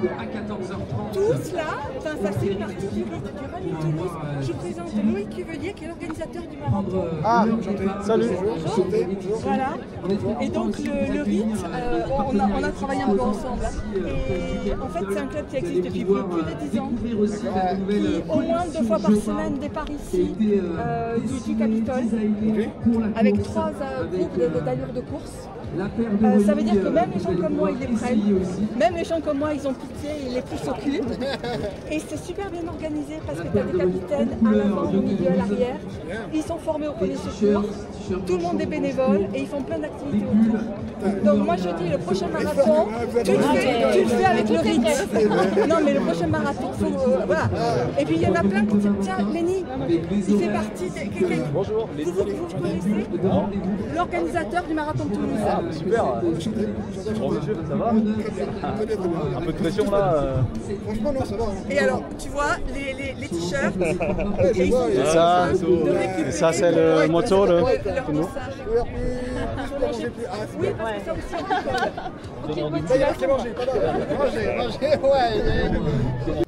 Tout cela, ça fait partie du Rallye Toulouse. Je présente Loïc Cuvelier qui est l'organisateur du marathon. Ah, salut. Bonjour. Voilà. Et donc le rite, on a travaillé un peu ensemble. Et en fait, c'est un club qui existe depuis plus de 10 ans, qui au moins 2 fois par semaine départ ici du Capitole, avec 3 groupes d'allure de course. Ça veut dire que même les gens comme moi, ils les prennent. Même les gens comme moi, ils ont pitié, ils les plus s'occupent. Et c'est super bien organisé parce que tu as des capitaines à l'avant, au milieu, à l'arrière. Ils sont formés au premier secours. Tout le monde est bénévole et ils font plein d'activités autour. Donc moi je dis le prochain marathon, tu le fais avec le rite. Non mais le prochain marathon, faut, voilà. Et puis il y en a plein qui disent, tiens Lenny, il fait partie de... Bonjour. Vous connaissez l'organisateur du marathon de Toulouse. Ah, super. Bonjour monsieur, ça va? Un peu de pression là. Franchement non, ça va. Et alors, tu vois, les t-shirts, Et ça c'est le moto de nous. Oui, parce que ça aussi on colle. Ça y est, mangé, pas mangé, ouais.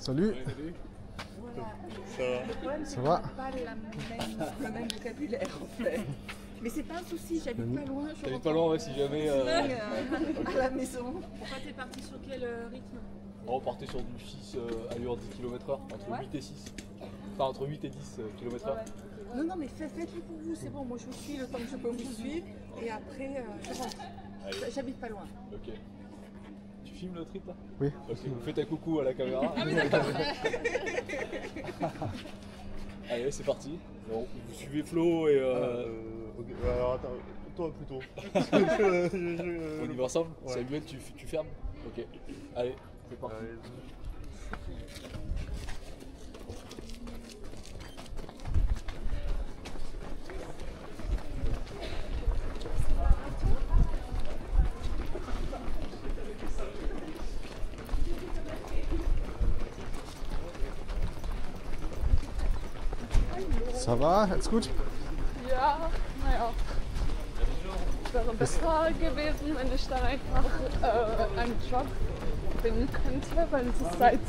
Salut. Ça va? Pas le même vocabulaire en fait. Mais c'est pas un souci, j'habite pas loin. T'habites pas loin, ouais, si jamais. À la maison. Pourquoi t'es parti sur quel rythme? On partait sur du 6 allure 10 km/h, entre 8 et 6. Enfin, entre 8 et 10 km/h. Non, non, mais faites-le pour vous, c'est bon. Moi je vous suis le temps que je peux vous suivre. Et après, je rentre. J'habite pas loin. Ok. Tu filmes le trip là? Oui. Ok, vous faites un coucou à la caméra. Ah oui, d'accord. Allez, c'est parti. Bon, vous suivez Flo et. Okay. Alors attends, toi plutôt. On y va ensemble? Ouais. Samuel, tu fermes? Ok. Allez, c'est parti. Ça va? Alles gut? Ja, naja. Wäre besser gewesen, wenn ich dann einfach einen Job finden könnte, weil es ist seit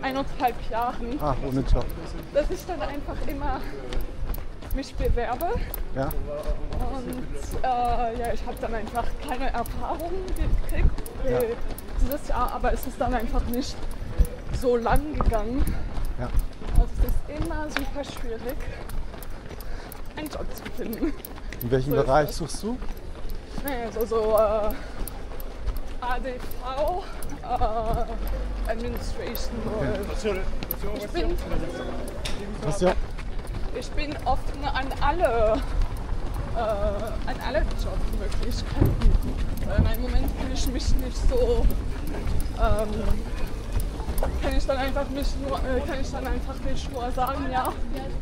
1,5 Jahren, Ah, ohne Job. dass ich dann einfach immer mich bewerbe. Ja? Und ja, ich habe dann einfach keine Erfahrung gekriegt dieses Jahr, aber es ist dann einfach nicht so lang gegangen. Ja. Also es ist immer super schwierig, einen Job zu finden. In welchem So ist Bereich das. suchst du? Naja, so ADV, Administration. Ich bin offen an alle Jobmöglichkeiten. Im Moment fühle ich mich nicht so. Kann ich dann einfach nicht nur sagen, ja,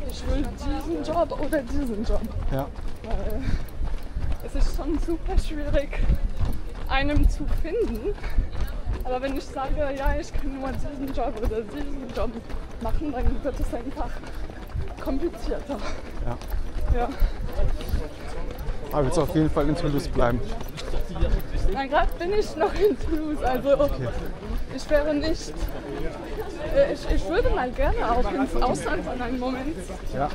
ich will diesen Job oder diesen Job. Ja. Weil es ist schon super schwierig, einen zu finden. Aber wenn ich sage, ja, ich kann nur diesen Job oder diesen Job machen, dann wird es einfach komplizierter. Ja. Ja. Aber willst du auf jeden Fall in Toulouse bleiben? Na, gerade bin ich noch in Toulouse, also ich wäre nicht. Ich würde mal gerne auch ins Ausland an einem Moment. Ja.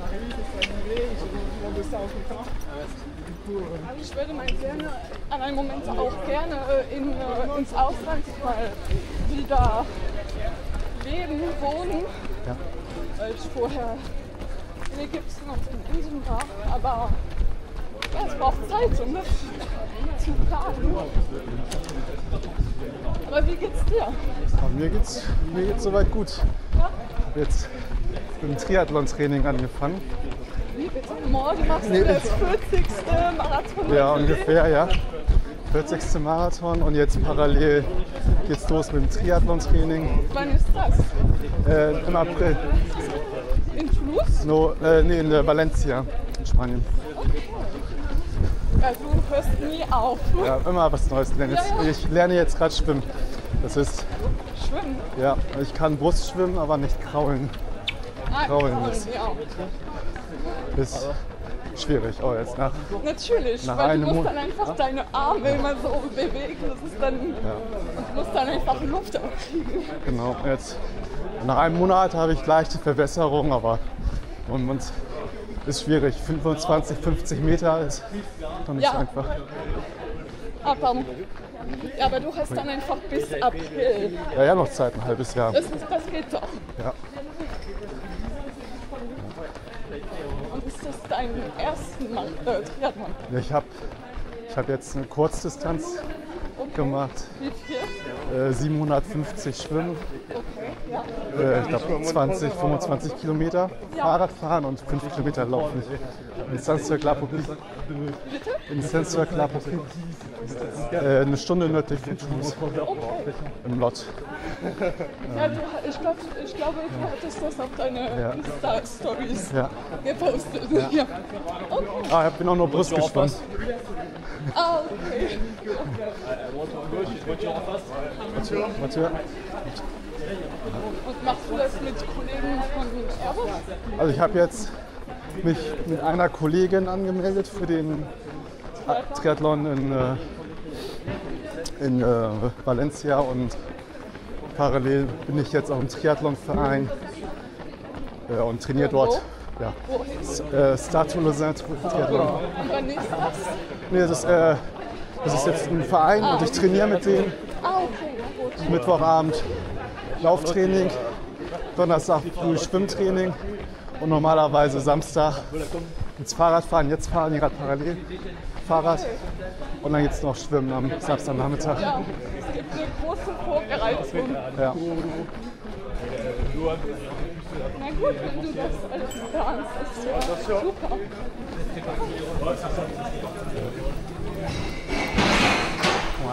Ich würde mal gerne an einem Moment auch gerne ins Ausland mal wieder leben, wohnen. Ja. Weil ich vorher in Ägypten auf den Inseln war, aber ja, es braucht Zeit, um das zu planen. Aber wie geht's dir? Aber mir geht's soweit gut. Ja? Ich habe jetzt mit dem Triathlon-Training angefangen. Wie bitte? Morgen machst du das 40. Marathon? Ja, ungefähr, ja. 40. Marathon und jetzt parallel geht's los mit dem Triathlon-Training Wann ist das? im April. In Toulouse? No, nee, in Valencia, in Spanien. Ja, du hörst nie auf. Ja, immer was Neues lernen. Ich lerne jetzt gerade schwimmen. Das ist, Schwimmen? ja, ich kann Brust schwimmen, aber nicht kraulen. Kraulen ist schwierig. Oh, jetzt Natürlich, nach weil einem du musst Monat. dann einfach deine Arme immer so bewegen. Das ist dann, und du musst dann einfach Luft aufkriegen. Genau, jetzt nach einem Monat habe ich leichte Verbesserung, aber und ist schwierig. 25, 50 Meter ist noch nicht so einfach. Ja, aber du hast dann einfach bis April. Ja, noch Zeit, ein halbes Jahr. Das geht doch. Ja. Und ist das dein ersten Triathlon? Ich hab jetzt eine Kurzdistanz gemacht. Wie viel? 750 Schwimmen, Okay, ja. ich glaube 20, 25 Kilometer Fahrrad fahren und 5 Kilometer laufen. In Saint-Cyr-Clapocy. In Saint-Cyr-Clapocy. Eine Stunde nördlich von Toulouse. Im Lot. Ja, ich glaube, du hattest das auf deine Insta-Stories gepostet. Ja. Okay. Ich bin auch nur Brust geschwommen. Okay. Mathieu? Und machst du das mit Kollegen von Airbus? Also ich habe jetzt mich mit einer Kollegin angemeldet für den Triathlon in Valencia und parallel bin ich jetzt auch im Triathlonverein und trainiere dort. Ja. Stade Toulousain Triathlon. Und wann ist das? Nee, das ist jetzt ein Verein und ich trainiere mit denen. Okay, gut. Mittwochabend Lauftraining, Donnerstag früh Schwimmtraining und normalerweise Samstag ins Fahrradfahren. Jetzt fahren die gerade parallel Fahrrad und dann jetzt noch Schwimmen am Samstagnachmittag. Ja, es gibt eine große Vorbereitung. Ja. Na gut, wenn du das alles planst, ist ja super.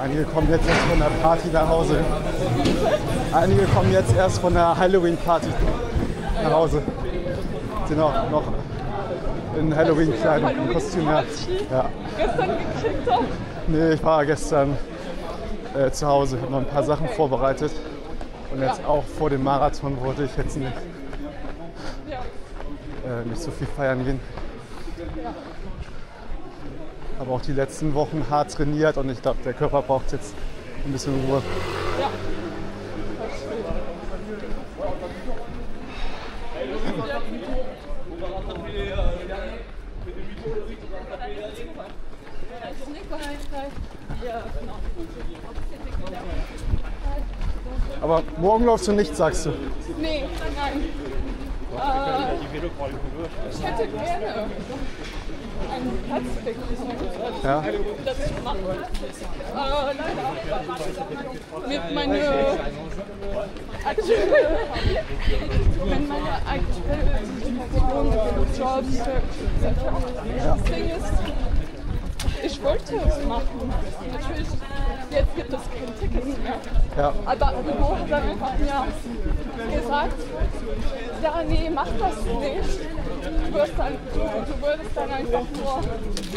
Einige kommen jetzt erst von der Party nach Hause. Einige kommen jetzt erst von der Halloween-Party nach Hause. Sind auch noch in Halloween-Kleidung, im Kostüm. Ja. Gestern gekriegt auch. Nee, ich war gestern zu Hause, habe noch ein paar Sachen vorbereitet. Und jetzt auch vor dem Marathon wollte ich jetzt nicht so viel feiern gehen. Aber auch die letzten Wochen hart trainiert und ich glaube, der Körper braucht jetzt ein bisschen Ruhe. Ja. Aber morgen läufst du nicht, sagst du? Nee, nein. Ich hätte gerne einen Platz bekommen, Ja. das zu machen. Leider. Mit meiner aktuellen Situation mit dem Job. Das Ding ist, ich wollte es machen. Natürlich, jetzt gibt es kein Ticket mehr. Ja. Aber Hugo hat dann einfach mir gesagt, ja nee, mach das nicht. Du würdest dann einfach nur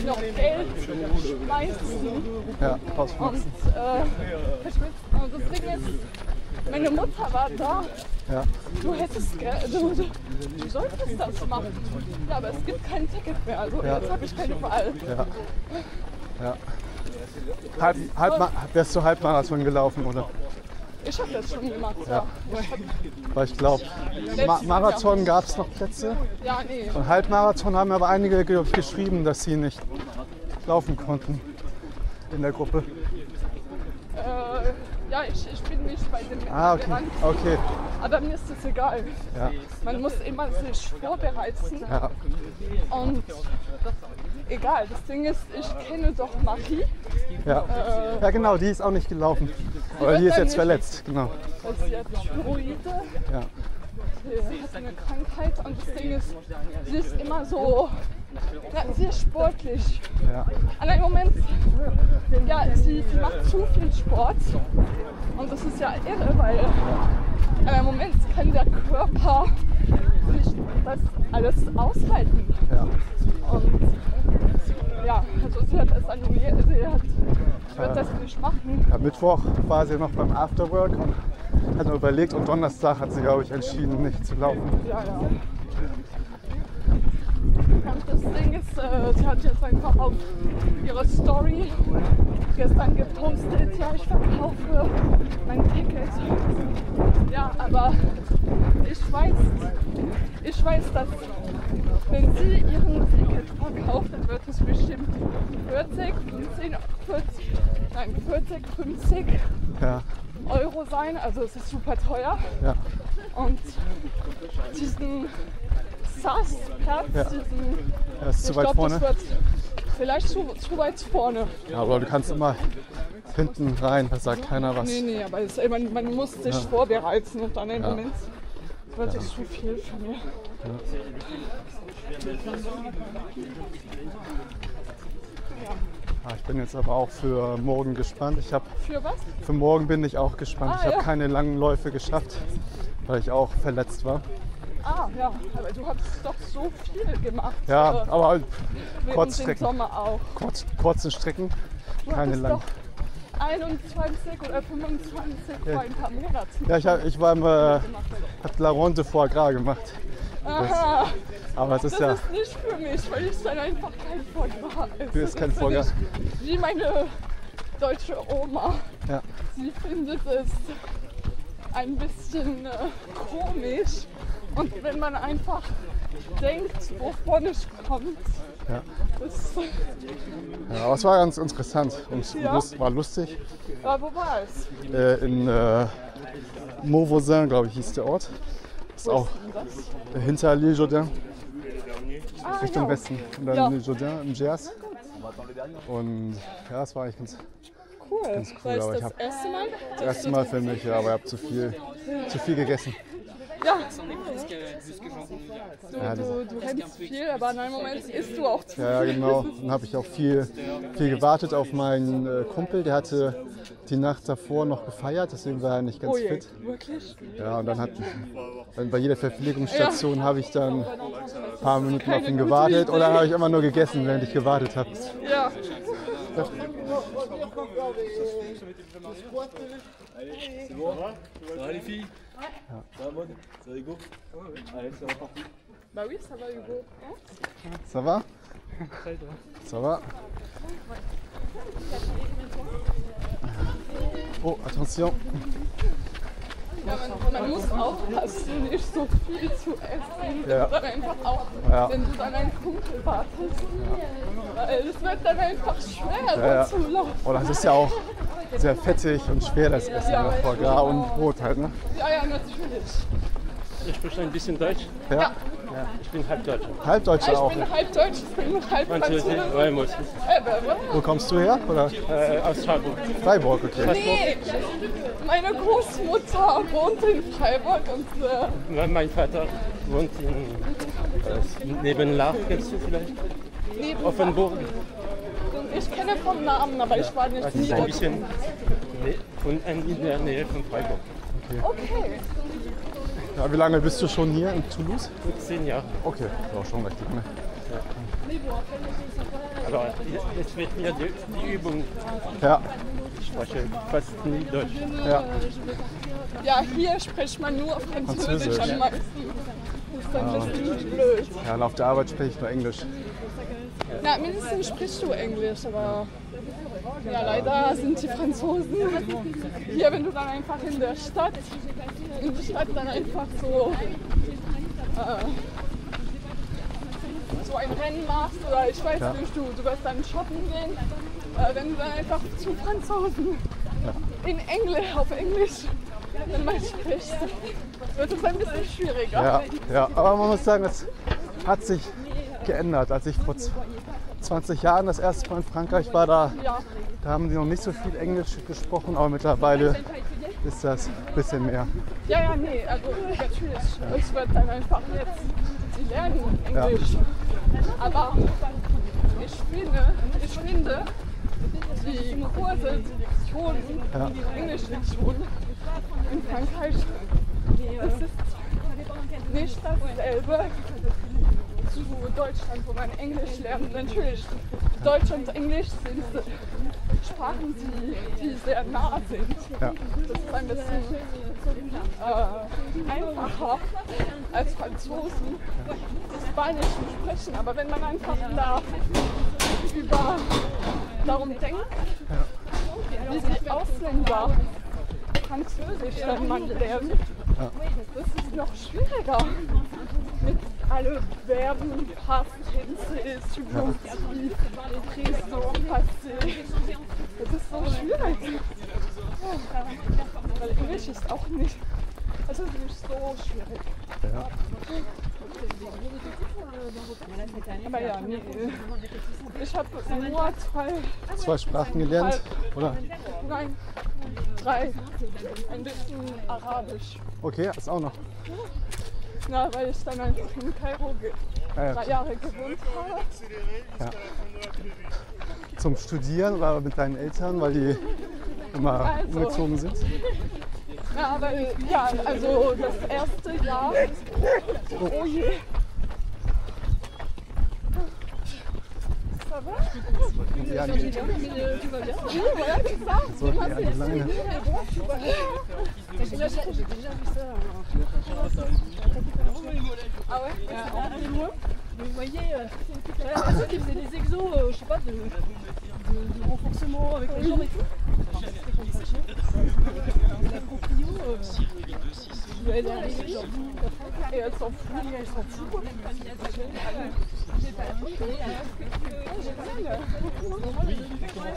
noch Geld schmeißen. Ja, Und rausschmeißen. das Ding ist, meine Mutter war da. Ja. Du solltest das machen. Ja, aber es gibt kein Ticket mehr. Also jetzt habe ich keine Wahl. Ja. Wärst du Halbmarathon gelaufen, oder? Ich habe das schon gemacht, ja. Weil ich glaube, Marathon gab es noch Plätze. Ja, nee. Und Halbmarathon haben aber einige geschrieben, dass sie nicht laufen konnten in der Gruppe. Ja, ich bin nicht bei dem Okay. Aber mir ist es egal. Ja. Man muss immer sich vorbereiten. Ja. Und egal, das Ding ist, ich kenne doch Marie. Ja. Ja, genau, die ist auch nicht gelaufen. Aber die ist jetzt verletzt, genau. Weil sie hat Thyroide. Ja. Sie hat eine Krankheit und das Ding ist, sie ist immer so sehr sportlich. Ja. An einem Moment, ja, sie macht zu viel Sport und das ist ja irre, weil an einem Moment kann der Körper nicht alles aushalten. Ja. Und ja, also sie hat es annulliert, sie wird das nicht machen. Am Mittwoch war sie noch beim Afterwork und hat noch überlegt und Donnerstag hat sie, glaube ich, entschieden, nicht zu laufen. Ja, ja. Und das Ding ist, sie hat jetzt einfach auf ihre Story gestern gepostet, ja, ich verkaufe mein Ticket. Ja, aber ich weiß, dass wenn sie ihren Ticket verkauft, dann wird es bestimmt 50 Ja. Euro sein, also es ist super teuer. Ja. Und diesen SAS-Platz, Ja. Er ist zu weit vorne. Das wird vielleicht zu weit vorne. Ja, aber du kannst immer hinten rein, da sagt keiner was. Nee, aber man muss sich vorbereiten und dann im Moment wird es zu viel für mich. Ich bin jetzt aber auch für morgen gespannt. Für was? Für morgen bin ich auch gespannt. Ich habe ja. keine langen Läufe geschafft, weil ich auch verletzt war. Ah, ja, aber du hast doch so viel gemacht. Ja, aber während dem Kurzstrecken. Sommer auch. Kurze Strecken, Du keine hattest langen. doch 21 oder 25 vor ein paar Monaten. Ja, ich war habe La Ronde Foie Gras gemacht. Aha, Aber es ist das ja, ist nicht für mich, weil ich dann einfach kein Foie Gras esse. Du isst kein Das ist Foie Gras? nicht wie meine deutsche Oma. ja, Sie findet es ein bisschen komisch. Und wenn man einfach denkt, wovon es kommt, ja. das, Ja, aber es war ganz interessant und Ja. war lustig. ja, wo war es? In Mauvoisin, glaube ich, hieß der Ort. Das ist auch hinter L'Isle-Jourdain, Richtung ja. Westen. Und dann Ja. L'Isle-Jourdain im Gers. Und ja, es war eigentlich ganz Cool. cool, Das aber ist ich das hab- erste Mal? das erste Mal für mich, ja, aber ich habe zu viel gegessen. Ja, Ja, du rennst viel, aber in einem Moment isst du auch zu Ja, viel. genau. Dann habe ich auch viel gewartet auf meinen Kumpel. Der hatte die Nacht davor noch gefeiert, deswegen war er nicht ganz Oh je, fit. wirklich? Ja, und dann bei jeder Verpflegungsstation habe ich dann ein paar Minuten auf Keine ihn gute gewartet Idee. und dann habe ich immer nur gegessen, während ich gewartet habe. Ja. C'est bon? Ça va les filles? Ça va, Maud? Ça va, Hugo? Allez, ça va parti. Bah oui, ça va Hugo. Hein? Ça va? Ça va? Oh, attention. Ja, man muss aufpassen, nicht so viel zu essen. Ja. Dann einfach auch, Ja. wenn du dann einen Kumpel wartest. Weil es wird dann einfach schwer, Ja, ja. so zu laufen. Oh, das ist ja auch sehr fettig und schwer, das Essen. Ja, Foie Gras und Brot halt, ne? Ja, ja, natürlich. Du sprichst ein bisschen Deutsch? Ja. Ja. Ich bin Halbdeutscher. Halbdeutscher Ich auch. bin halb Deutsch, ich bin halb Französisch, Französisch. ouais, moi aussi. Wo kommst du her? Oder? Aus Freiburg. Freiburg, okay. Nee, meine Großmutter wohnt in Freiburg und Mein Vater wohnt neben Lach, kennst du vielleicht? neben Offenburg. Ich kenne vom Namen, aber ich war nicht Das nie ist ein dort. bisschen in der Nähe von Freiburg. Okay. Ja, wie lange bist du schon hier in Toulouse? Gut 10 Jahre. Okay, war schon recht lange. Aber jetzt wird mir die Übung. Ja, Ich spreche fast nie Deutsch. ja. Ja, hier spricht man nur Französisch Französisch. am meisten. Das ist dann ein bisschen blöd. Ja, und auf der Arbeit spreche ich nur Englisch. Na, mindestens sprichst du Englisch, aber ja, leider sind die Franzosen hier, wenn du dann einfach in der Stadt dann einfach so so ein Rennen machst oder ich weiß nicht, du wirst dann shoppen gehen, wenn du dann einfach zu Franzosen auf Englisch dann mal sprichst, wird es ein bisschen schwieriger. Ja, ja, aber man muss sagen, es hat sich geändert. Als ich vor 20 Jahren das erste Mal in Frankreich war, da haben die noch nicht so viel Englisch gesprochen, aber mittlerweile ist das ein bisschen mehr. Ja, nee, also natürlich, es wird dann einfach jetzt, sie lernen Englisch. Aber ich finde, die Kurse, die Lektionen, die Englischlektionen in Frankreich, das ist nicht dasselbe zu Deutschland, wo man Englisch lernt. Natürlich, Deutsch und Englisch sind Sprachen, die sehr nah sind. Ja. Das ist ein bisschen einfacher als Franzosen, Spanisch zu sprechen. Aber wenn man einfach darum denkt, wie sich Ausländer Französisch man lernt, das ist noch schwieriger. Mit alle Verben, Past, Tense, Subjunktiv, Présent, Passé. Das ist so schwierig. Weil Englisch ist auch nicht, also es ist nicht so schwierig. Ja. Aber ja, nee. Ich habe nur Zwei Sprachen gelernt, oder? Nein, 3. Ein bisschen Arabisch. Okay, ist auch noch. Na, weil ich dann einfach in Kairo 3 Jahre gewohnt habe. Ja. Zum Studieren oder mit deinen Eltern, weil die immer umgezogen sind? Ja, weil, ja, also das erste Jahr, oh je. Ça va? Ja, nicht. Oui, voilà, c'est ça. So, ja, die Leine. Ah ouais? Vous voyez, ceux qui faisaient des exos, je sais pas, de renforcement avec les jambes et tout. La proprio, elle est arrivée genre Et elle s'en fout, elle s'en fout quoi.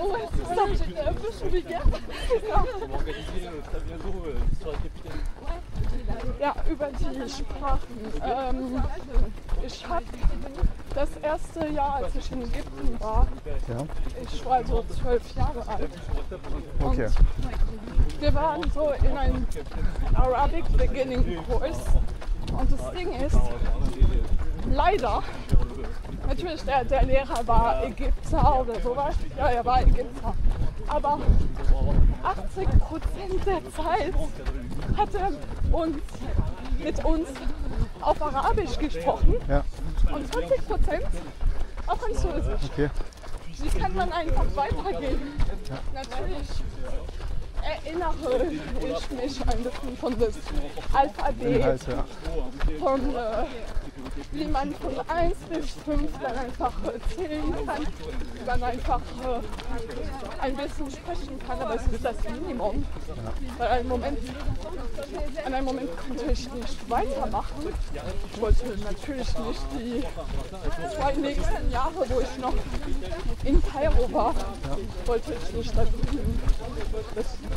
Ouais, c'est ça, j'étais un peu sous les gardes. On va organiser très bientôt une soirée capitaine. Ja, über die Sprachen. Ich habe das erste Jahr, als ich in Ägypten war, ich war so 12 Jahre alt. Okay. Und wir waren so in einem Arabic Beginning Kurs. Und das Ding ist, leider, natürlich der Lehrer war Ägypter oder sowas, ja, er war Ägypter, aber 80% der Zeit hat er mit uns auf Arabisch gesprochen und 20% auf Französisch. Okay. Wie kann man einfach weitergehen? Natürlich erinnere ich mich ein bisschen von das Alphabet, von wie man von 1 bis 5 dann einfach zählen kann, wie man einfach ein bisschen sprechen kann, aber es ist das Minimum. Weil an einem Moment konnte ich nicht weitermachen. Ich wollte natürlich nicht die 2 nächsten Jahre, wo ich noch in Kairo war, wollte ich nicht da drüben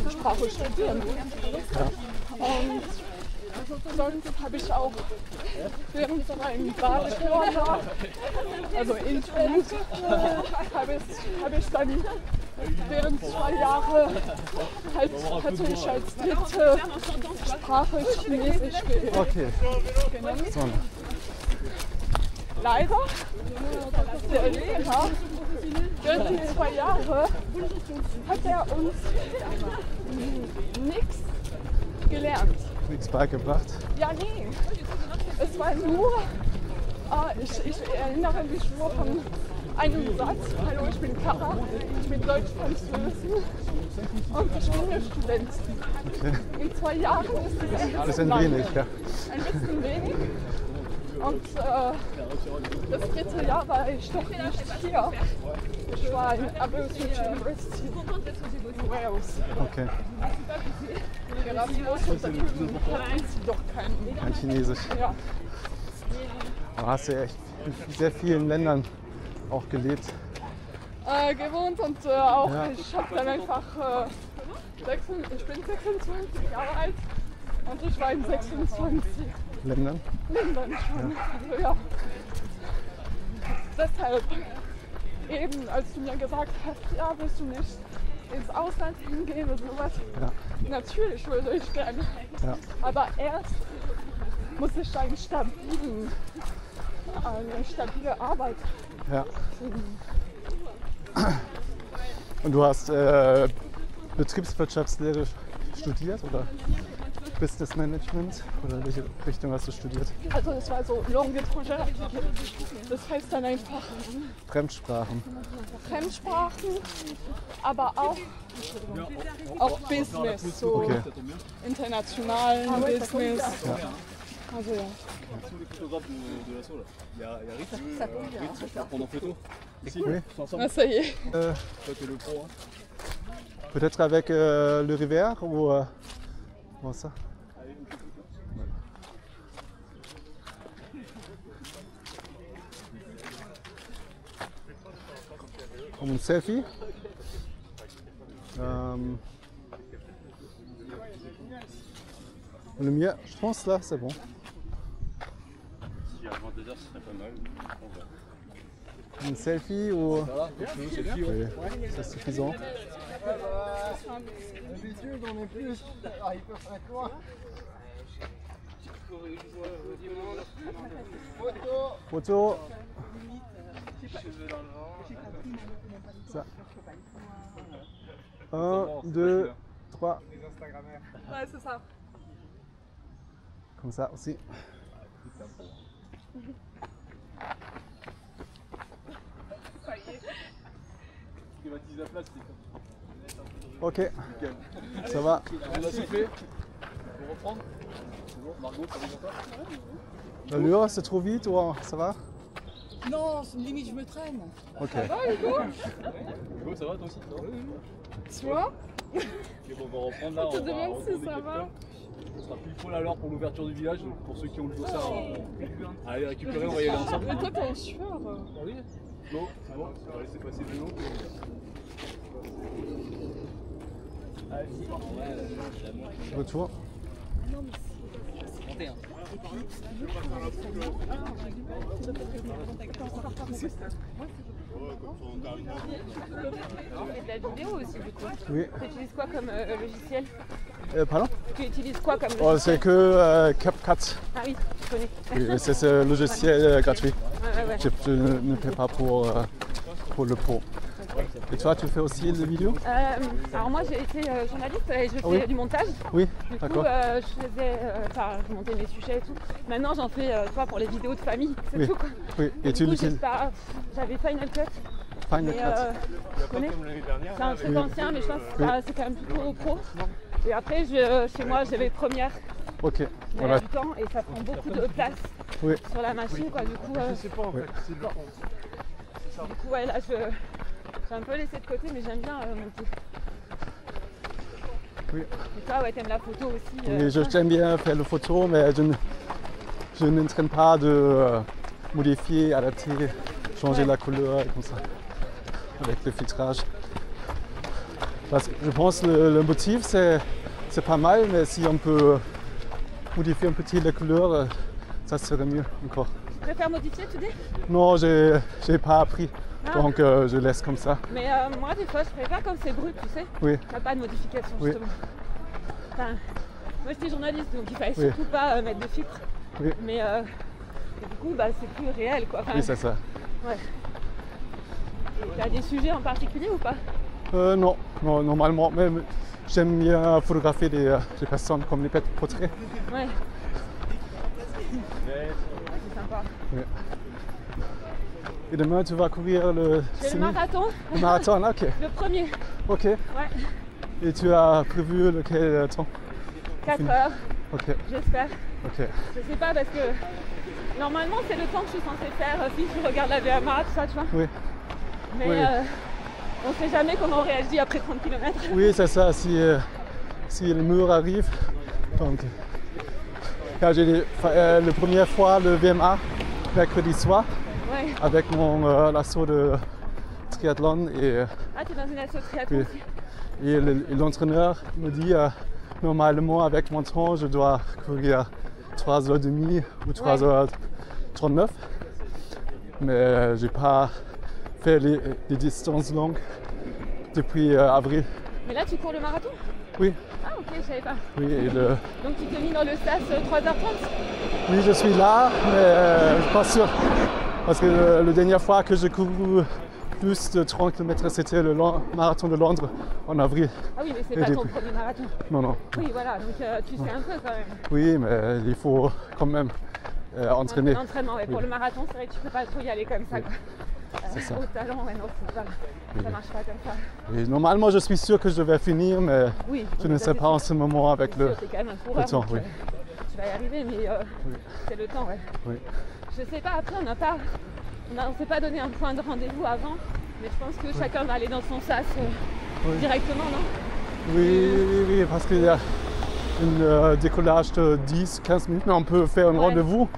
die Sprache studieren. Und sonst habe ich auch während meinem Bachelor, also in Toulouse, habe ich dann während 2 Jahre hatte ich als dritte Sprache Chinesisch genommen. So. Leider, der Lehrer, während die 2 Jahre hat er uns nichts gelernt. Nichts beigebracht? Ja, nee. Es war nur, ich erinnere mich nur von einem Satz. Hallo, ich bin Kara, ich bin Deutsch-Französin und ich bin eine Studentin. Okay. In 2 Jahren ist es ein bisschen wenig, ja. Ein bisschen wenig. Und das dritte Jahr war ich doch nicht hier. Ich war in Aberystwyth University in Wales. Okay. Erasmus und da drüben hatten sie doch kein Chinesisch. Ja. Du hast ja echt in sehr vielen Ländern auch gelebt. Gewohnt und auch ich habe dann einfach, ich bin 26 Jahre alt und ich war in 26 Ländern schon. Also, ja. Deshalb, eben als du mir gesagt hast, ja, willst du nicht ins Ausland hingehen oder sowas, natürlich würde ich gerne. Ja. Aber erst muss ich eine stabile Arbeit finden. Und du hast Betriebswirtschaftslehre studiert, oder? Business Management oder welche Richtung hast du studiert? Also das war so Langue étrangère. Das heißt dann einfach Fremdsprachen. Fremdsprachen, aber auch Business, so Okay. internationalen Business. Ja. Also ja. Tous les photographes de l'assaut là. Il y a Ritz, Ritz, pour prendre en photo. Ici, Oui. tous ensemble. Ah, ça y est. Toi t'es le pro. Hein. Peut-être avec le Rivière ou comment ça? Comme une selfie. Le mieux, je pense là, c'est bon. Si avant 2 heures, ce serait pas mal. Une selfie ou... Voilà, continue, selfie. Ouais. Oui, c'est suffisant. D'habitude, on est plus. Ah, il peut faire quoi? Photo. Photo. Ça. 1, 2, 3. Ouais, c'est ça. Comme ça aussi. Privatise la place, c'est Ok, ça va. On a soufflé. On reprendre. C'est bon, Margot, ça va pour toi? L'allure, c'est trop vite ou ça va? Non, limite, je me traîne. Ok. Hugo, ça va toi aussi? Tu vois? Ok, bon, on va reprendre là. On te va demande si retourner ça quelqu'un. va. On sera plus poil à l'heure pour l'ouverture du village. Donc pour ceux qui ont le dossard, allez récupérer, on va y aller ensemble. Mais toi, t'es en sueur. Ah oui? Flo, c'est bon? On va laisser passer le lot. Retour. Tu fais de la vidéo aussi du coup. Oui. Tu utilises quoi comme logiciel? Pardon? Tu utilises quoi comme Oh, logiciel? c'est que CapCut. Ah oui, je connais. Oui, c'est ce logiciel gratuit. Ouais. Je ne paie pas pour le pro. Et toi, tu fais aussi des vidéos? Alors moi j'ai été journaliste et je fais Oui. du montage. Oui, Du coup d'accord. je montais mes sujets et tout. Maintenant j'en fais pour les vidéos de famille, c'est Oui. tout quoi. Oui, et tu Du coup, l'utilises? j'avais Final Cut. Final Mais, Cut. tu connais? C'est un truc Oui. ancien mais je pense que Oui. c'est quand même plutôt pro. Et après chez moi j'avais Première. Ok, Mais voilà. du temps et ça prend beaucoup de place Oui. sur la machine quoi. Du coup, ouais là j'ai un peu laissé de côté mais j'aime bien monter. Oui. Et toi ouais t'aimes la photo aussi. Oui, j'aime bien faire les photos, mais je n'entraîne pas de modifier, adapter, changer la couleur et comme ça, avec le filtrage. Parce que je pense que le motif c'est pas mal, mais si on peut modifier un petit la couleur, ça serait mieux encore. Tu préfères modifier tu dis? Non, j'ai pas appris, Ah. donc je laisse comme ça. Mais moi des fois je préfère quand c'est brut tu sais. Oui, T'as pas de modification Oui. justement. Enfin, moi j'étais journaliste donc il fallait Oui. surtout pas mettre de filtre. oui, Mais du coup bah, c'est plus réel quoi. Enfin, oui, c'est ça. ouais. T'as des sujets en particulier ou pas? Non, non, normalement, même j'aime bien photographier des personnes comme les portraits. Ouais. C'est sympa. Et demain, tu vas courir le Je fais 6 le 000? marathon, Le marathon, ok. le premier. Ok. Ouais. Et tu as prévu lequel temps? 4 heures, Ok, j'espère. ok. Je sais pas parce que normalement c'est le temps que je suis censée faire si je regarde la VMA, tout ça, tu vois. Oui, Mais Oui. On sait jamais comment on réagit après 30 km. oui, c'est ça. Si le mur arrive, donc. Car j'ai la première fois le VMA mercredi soir Ouais. avec mon lasso de triathlon et Ah, t'es dans une asso triathlon Oui. aussi. Et l'entraîneur me dit normalement avec mon temps je dois courir 3h30 ou 3h39. Mais j'ai pas fait les distances longues depuis avril. Mais là tu cours le marathon? Oui, Ah ok, je savais pas. oui, Donc tu t'es mis dans le sas 3h30? oui, je suis là, mais je suis pas sûr. Parce que la dernière fois que j'ai couru plus de 30 km, c'était le marathon de Londres en avril. Ah oui, mais c'est Et pas ton depuis- premier marathon. Non, non. Oui, voilà, donc tu sais un peu quand même. Oui, mais il faut quand même entraîner. L'entraînement, ouais. Pour Oui. le marathon, c'est vrai que tu peux pas trop y aller comme ça. Quoi. C'est ça. Au talent, ouais, non, c'est pas, ça marche pas comme ça. Et normalement, je suis sûr que je vais finir, mais Oui, je ne ça, sais c'est pas en sûr. ce moment avec C'est le sûr, t'es quand même un coureur, temps. donc, Oui. tu vas y arriver, mais c'est le temps, ouais. Oui. Je sais pas, après on s'est pas donné un point de rendez-vous avant, mais je pense que chacun va aller dans son sas Oui. directement, non? Oui, parce qu'il y a un décollage de 10-15 minutes, mais on peut faire un Ouais. rendez-vous.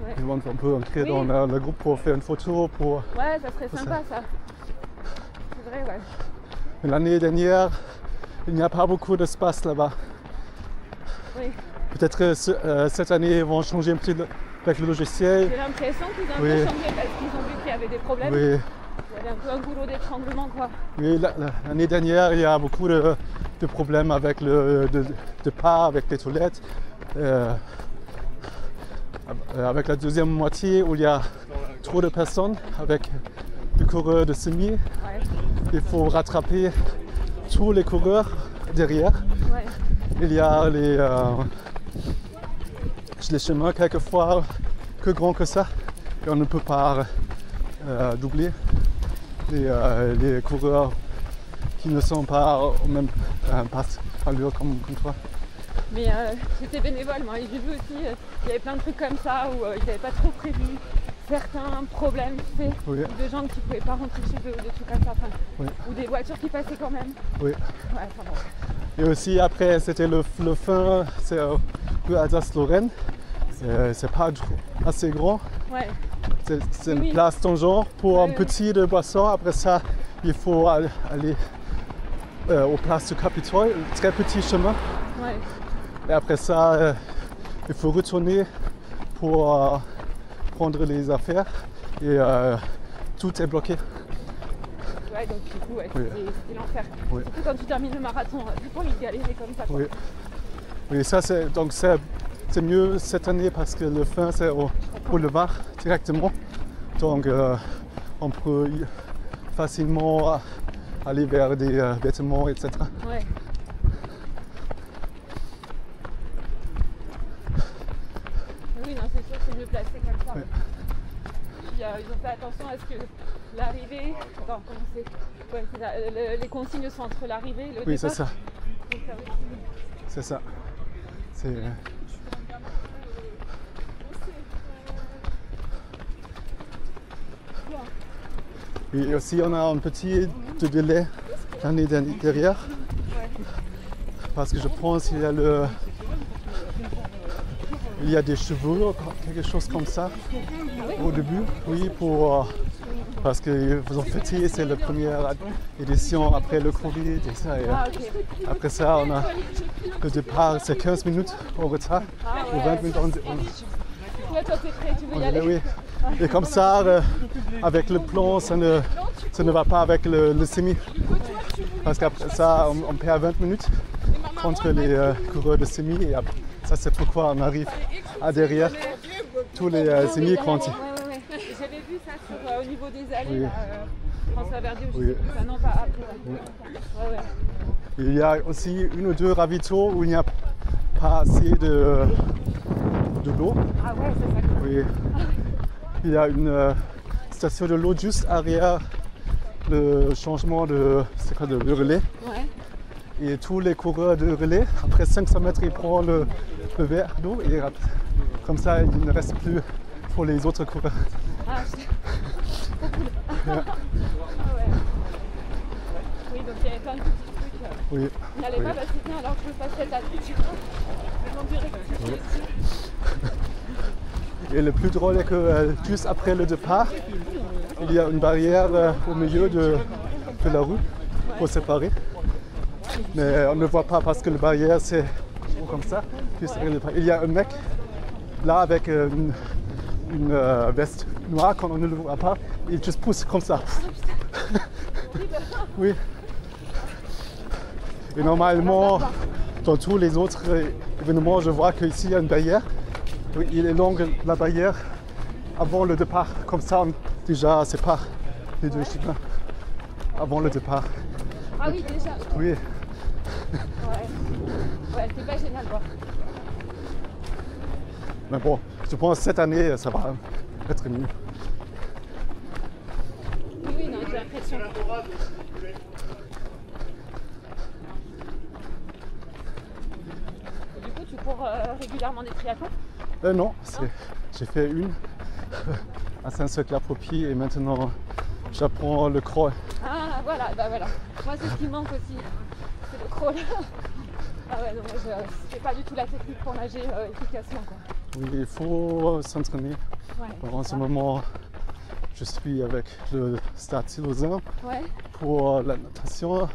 Ouais. Et on peut entrer Oui. dans le groupe pour faire une photo. Ouais, ça serait C'est sympa ça. C'est vrai, ouais. Mais l'année dernière, il n'y a pas beaucoup d'espace là-bas. Oui. Peut-être que cette année, ils vont changer un petit avec le logiciel. J'ai l'impression qu'ils ont un Oui. peu changé parce qu'ils ont vu qu'il y avait des problèmes. Oui, Il y avait un peu un goulot d'étranglement, quoi. oui, l'année dernière, il y a beaucoup de problèmes avec le départ, avec les toilettes. Avec la deuxième moitié où il y a trop de personnes, avec le coureur de semi, Ouais, il faut rattraper tous les coureurs derrière. ouais. Il y a les chemins quelquefois que grands que ça et on ne peut pas doubler les coureurs qui ne sont pas au même passe allure comme toi. Mais j'étais bénévole, moi, et j'ai vu aussi, il y avait plein de trucs comme ça où ils n'avaient pas trop prévu certains problèmes, tu sais, Oui. de gens qui ne pouvaient pas rentrer chez eux, des trucs comme ça, enfin, Oui. ou des voitures qui passaient quand même. Oui. Ouais, enfin bon. Et aussi après c'était le fin, c'est rue Alsace-Lorraine. C'est pas assez grand. Ouais, C'est une Oui. place dans genre pour un Oui, petit de boisson. Après ça, il faut aller aux places du Capitole, un très petit chemin. ouais. Et après ça, il faut retourner pour prendre les affaires. Et tout est bloqué. Ouais, donc du coup, ouais, Oui. c'était l'enfer. Oui. Surtout quand tu termines le marathon, j'ai pas envie de galérer comme ça. Quoi. Oui. Oui, ça c'est mieux cette année parce que le fin c'est au boulevard directement. Donc on peut facilement aller vers des vêtements, etc. Ouais. Oui, non, c'est sûr, c'est mieux placé comme ça. Ouais. Puis ils ont fait attention à ce que l'arrivée. Attends, comment c'est ouais, c'est ça, les consignes sont entre l'arrivée et le départ. Oui, c'est ça. Donc, C'est ça. C'est et aussi on a un petit délai l'année dernière parce que je pense qu'il y a il y a des chevaux, quelque chose comme ça au début, oui, parce qu'ils ont fêté, c'est la première édition après le Covid et ça. Et Ah, ok. après ça, on a le départ, c'est 15 minutes en retard, ou 20 minutes Ouais, toi, t'es prêt, tu veux y aller. oui. Et comme ça, avec le plan, ça ne va pas avec le semi. Parce qu'après ça, on perd 20 minutes contre les coureurs de semi. Et après, ça, c'est pourquoi on arrive à derrière tous les semi quand Ouais. J'avais vu ça sur, au niveau des allées, Oui. là, François Verdier, je Oui. sais plus ça, non, pas après. Ouais. il y a aussi une ou deux ravitaux où il n'y a pas assez de l'eau. Ah ouais, c'est ça. Oui. Il y a une station de l'eau juste derrière le changement de relais. Ouais. Et tous les coureurs de relais, après 500 mètres, ils prennent le verre d'eau et comme ça, il ne reste plus pour les autres coureurs. Ah, trop cool. Ah ouais. Oui, donc il y avait plein de petits trucs. Oui. Il n'allait pas passer bien alors que je fasse cette attitude. Ils ont dû rectifier ici. Et le plus drôle est que juste après le départ, il y a une barrière au milieu de la rue pour séparer. Mais on ne voit pas parce que la barrière c'est comme ça. Il y a un mec là avec une veste noire quand on ne le voit pas. Il juste pousse comme ça. Oui. Et normalement, dans tous les autres événements, je vois qu'ici il y a une barrière. Oui, il est long la barrière avant le départ. Comme ça, déjà, c'est pas les deux chemins avant le départ. Ah oui, déjà. Oui, Ouais, ouais, c'est pas génial quoi. mais bon, je pense que cette année, ça va être mieux. Oui, oui, non, j'ai l'impression. Du coup, tu cours régulièrement des triathlons? Non, j'ai fait une à Saint-Cercle-la-Popie et maintenant j'apprends le crawl. Ah, voilà, bah voilà. Moi, c'est ce qui manque aussi. C'est le crawl. Ah ouais, non, moi, je fais pas du tout la technique pour nager efficacement, quoi. Oui, il faut s'entraîner. Ouais. En ce moment, je suis avec le Stade Toulousain. Ouais. Pour la natation,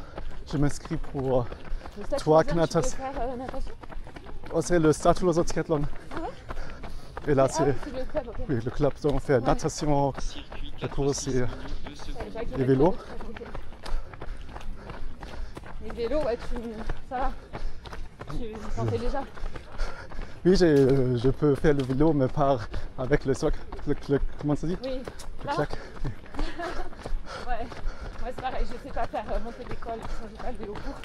je m'inscris pour Le Stade toi Toulousain, tu peux natation. faire natation? Oh, c'est le Stade Toulousain Triathlon. Ah ouais? Et là, Ah c'est oui, c'est le club, ok. oui, le club. Donc, on fait Ouais. natation, la course et Ouais, les vélos. ok. Les vélos, ouais, ça va. Tu t'en fais déjà? oui, je peux faire le vélo, mais pas avec le soc. Comment ça dit? Oui. Le Là? clac. Ouais. Moi, c'est pareil, je sais pas faire monter d'école, j'ai pas le vélo court.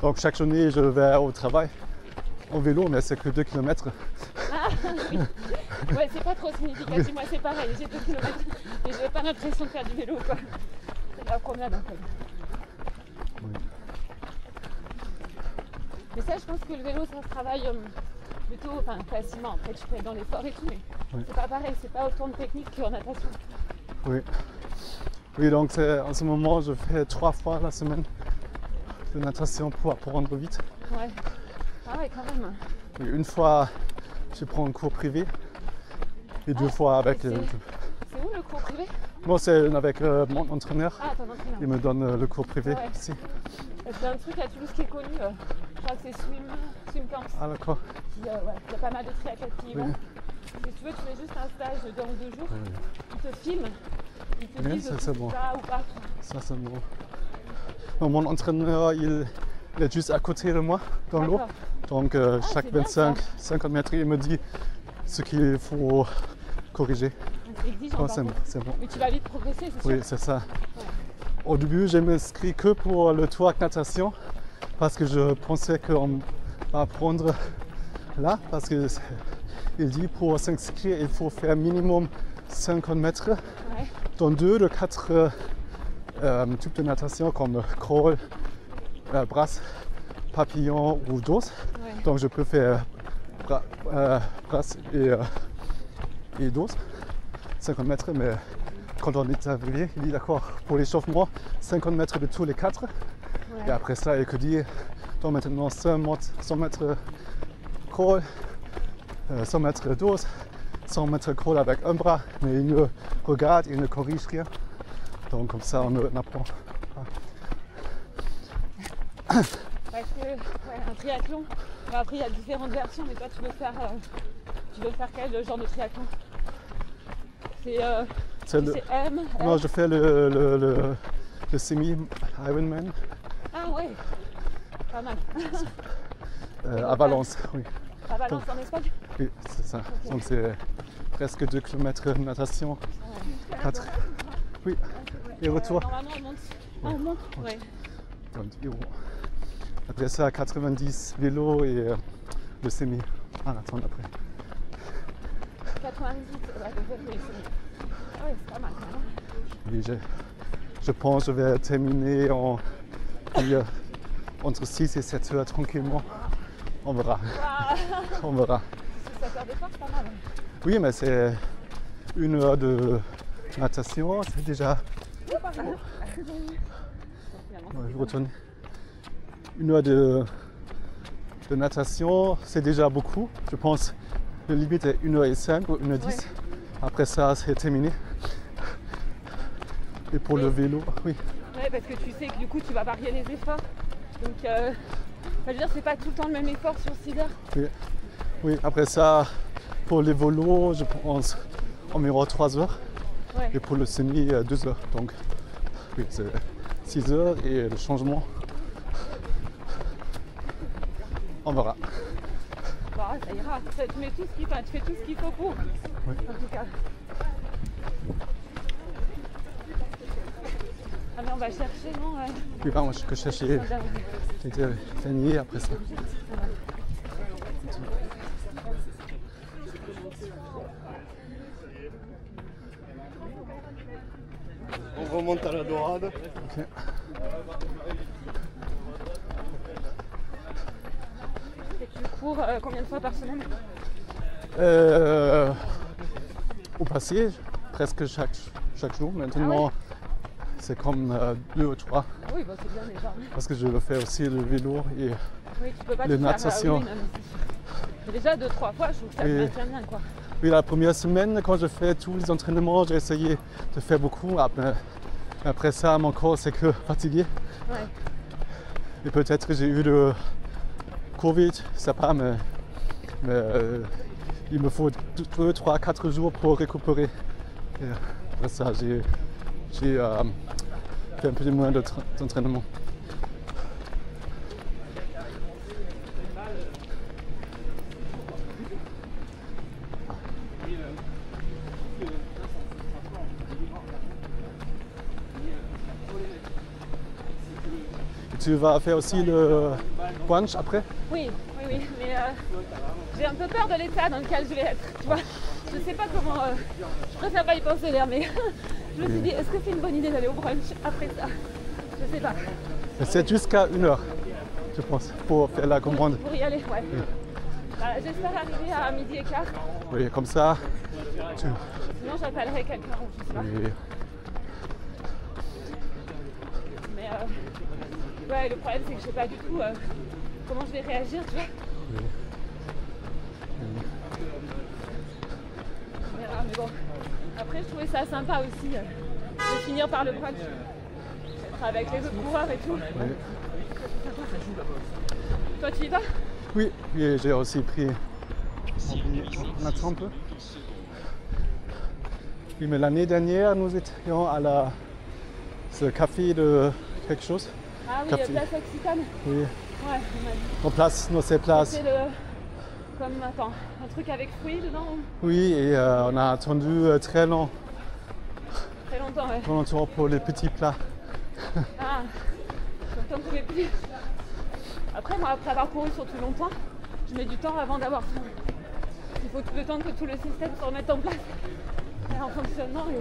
Donc, chaque journée, je vais au travail en vélo, mais c'est que 2 km. Ah oui. Ouais, c'est pas trop significatif. Moi, c'est pareil, j'ai 2 km et j'ai pas l'impression de faire du vélo, quoi. C'est la promenade, en fait. Oui. Mais ça, je pense que le vélo, ça se travaille plutôt facilement. Après, tu peux être dans l'effort et tout, mais Oui. c'est pas pareil, c'est pas autant de technique qu'en natation. Oui. Oui, donc en ce moment, je fais 3 fois la semaine de natation pour apprendre vite. Ouais. Ah ouais, quand même. Et une fois, je prends un cours privé et 2 fois avec. C'est où le cours privé? Moi, c'est avec mon entraîneur. Ah, ton entraîneur. Il me donne le cours privé Ouais. ici. C'est un truc à Toulouse qui est connu. Je crois que c'est Swim Camps. Ah, d'accord. Il y a pas mal de triathlètes qui y vont. Si tu veux, tu mets juste un stage d'un ou 2 jours. Ils te filment. Ils te Oui, disent ça, si c'est tu bon. vas ou pas. Ça, c'est bon. Non, mon entraîneur, il est juste à côté de moi dans l'eau. D'accord. Donc, chaque c'est bien, 50 mètres, il me dit ce qu'il faut corriger. C'est exigeant, Non, par c'est contre. bon, c'est bon. Mais tu vas vite progresser, c'est sûr. Oui, c'est ça. Au début, je m'inscris que pour le tour natation parce que je pensais qu'on va apprendre là. Parce qu'il dit pour s'inscrire, il faut faire minimum 50 mètres Ouais. dans 2 de 4 types de natation comme crawl, brasse, papillon ou dos. Ouais. Donc je peux faire brasse et dos, 50 mètres, mais quand on est arrivé, il dit d'accord, pour l'échauffement, 50 mètres de tous les 4. Ouais. Et après ça, il dit, donc maintenant 100 mètres crawl, 100 mètres dos, 100 mètres crawl avec un bras, mais il ne regarde, il ne corrige rien. Donc comme ça, on apprend. Parce que un triathlon, après il y a différentes versions, mais toi tu veux faire quel genre de triathlon? C'est le- M? Non, je fais le semi-Ironman Ah ouais, pas mal. à Valence. Oui. À Valence en Espagne? Oui, c'est ça. Donc c'est presque 2 km de natation. 4. Oui. Et retour. Normalement on monte. Ah, on monte? Ouais. Donc, après ça, 90 vélo et le semi-marathon après. 90, oui, c'est pas mal quand même. Oui, je pense que je vais terminer entre 6 et 7 heures tranquillement. On verra. On verra. 7 heures d'effort, c'est pas mal. Oui, mais c'est 1 heure de natation, c'est déjà. Ouais, je retourne. 1 heure de natation, c'est déjà beaucoup. Je pense que la limite est 1h05 ou 1h10. Ouais. Après ça, c'est terminé. Et pour le vélo, oui. Ouais, parce que tu sais que du coup tu vas varier les efforts. Donc, je veux dire, c'est pas tout le temps le même effort sur 6 heures. Oui. Oui, après ça, pour les vélos, je pense environ 3 heures. Ouais. Et pour le semi, 2 heures. Donc, oui, c'est 6 heures et le changement, on verra. Bah, ça ira. Tu fais tout ce qu'il faut pour. Oui. En tout cas. va chercher, non Oui, bah, moi je que cherchais. J'étais fini après ça. On remonte à la Dorade. Ok. Et tu cours combien de fois par semaine? Au passé, presque chaque jour. Maintenant, c'est comme 2 ou 3. Oui, bah, c'est bien déjà. Parce que je le fais aussi le vélo et Oui, tu peux pas les te faire, natations. oui, non, mais déjà 2-3 fois, je trouve que ça te maintient bien, quoi. Oui, la première semaine, quand je fais tous les entraînements, j'ai essayé de faire beaucoup. Après ça, mon corps c'est que fatigué. Ouais. Et peut-être que j'ai eu le Covid, je sais pas, mais il me faut 2, 3, 4 jours pour récupérer. Et après ça, j'ai fait un peu moins d'entraînement. Tu vas faire aussi le brunch après? Oui, mais j'ai un peu peur de l'état dans lequel je vais être, tu vois. Je sais pas comment, je préfère pas y penser l'air, mais je me suis dit, est-ce que c'est une bonne idée d'aller au brunch après ça? Je sais pas. C'est jusqu'à 1h, je pense, pour faire la commande. Pour y aller, ouais. Oui. Bah, j'espère arriver à 12h15. Oui, comme ça, Sinon j'appellerai quelqu'un, je sais pas. Oui. Mais ouais, le problème c'est que je sais pas du tout comment je vais réagir, tu vois. Oui. On verra, mais bon. Après je trouvais ça sympa aussi de finir par le brunch. Être avec les autres coureurs et tout. Oui. Toi tu y vas? Oui, et j'ai aussi pris. On attend un peu. Oui, mais l'année dernière, nous étions à ce café de quelque chose. Ah oui, Café. Place Occitane. Oui. Ouais, on m'a dit. En place, non, c'est place. C'est un truc avec fruits dedans. Oui, et on a attendu très longtemps pour les petits plats. Ah, j'en pouvais plus. Après, moi, après avoir couru sur tout longtemps, je mets du temps avant d'avoir faim. Il faut tout le temps que tout le système se remette en place et en fonctionnement. Et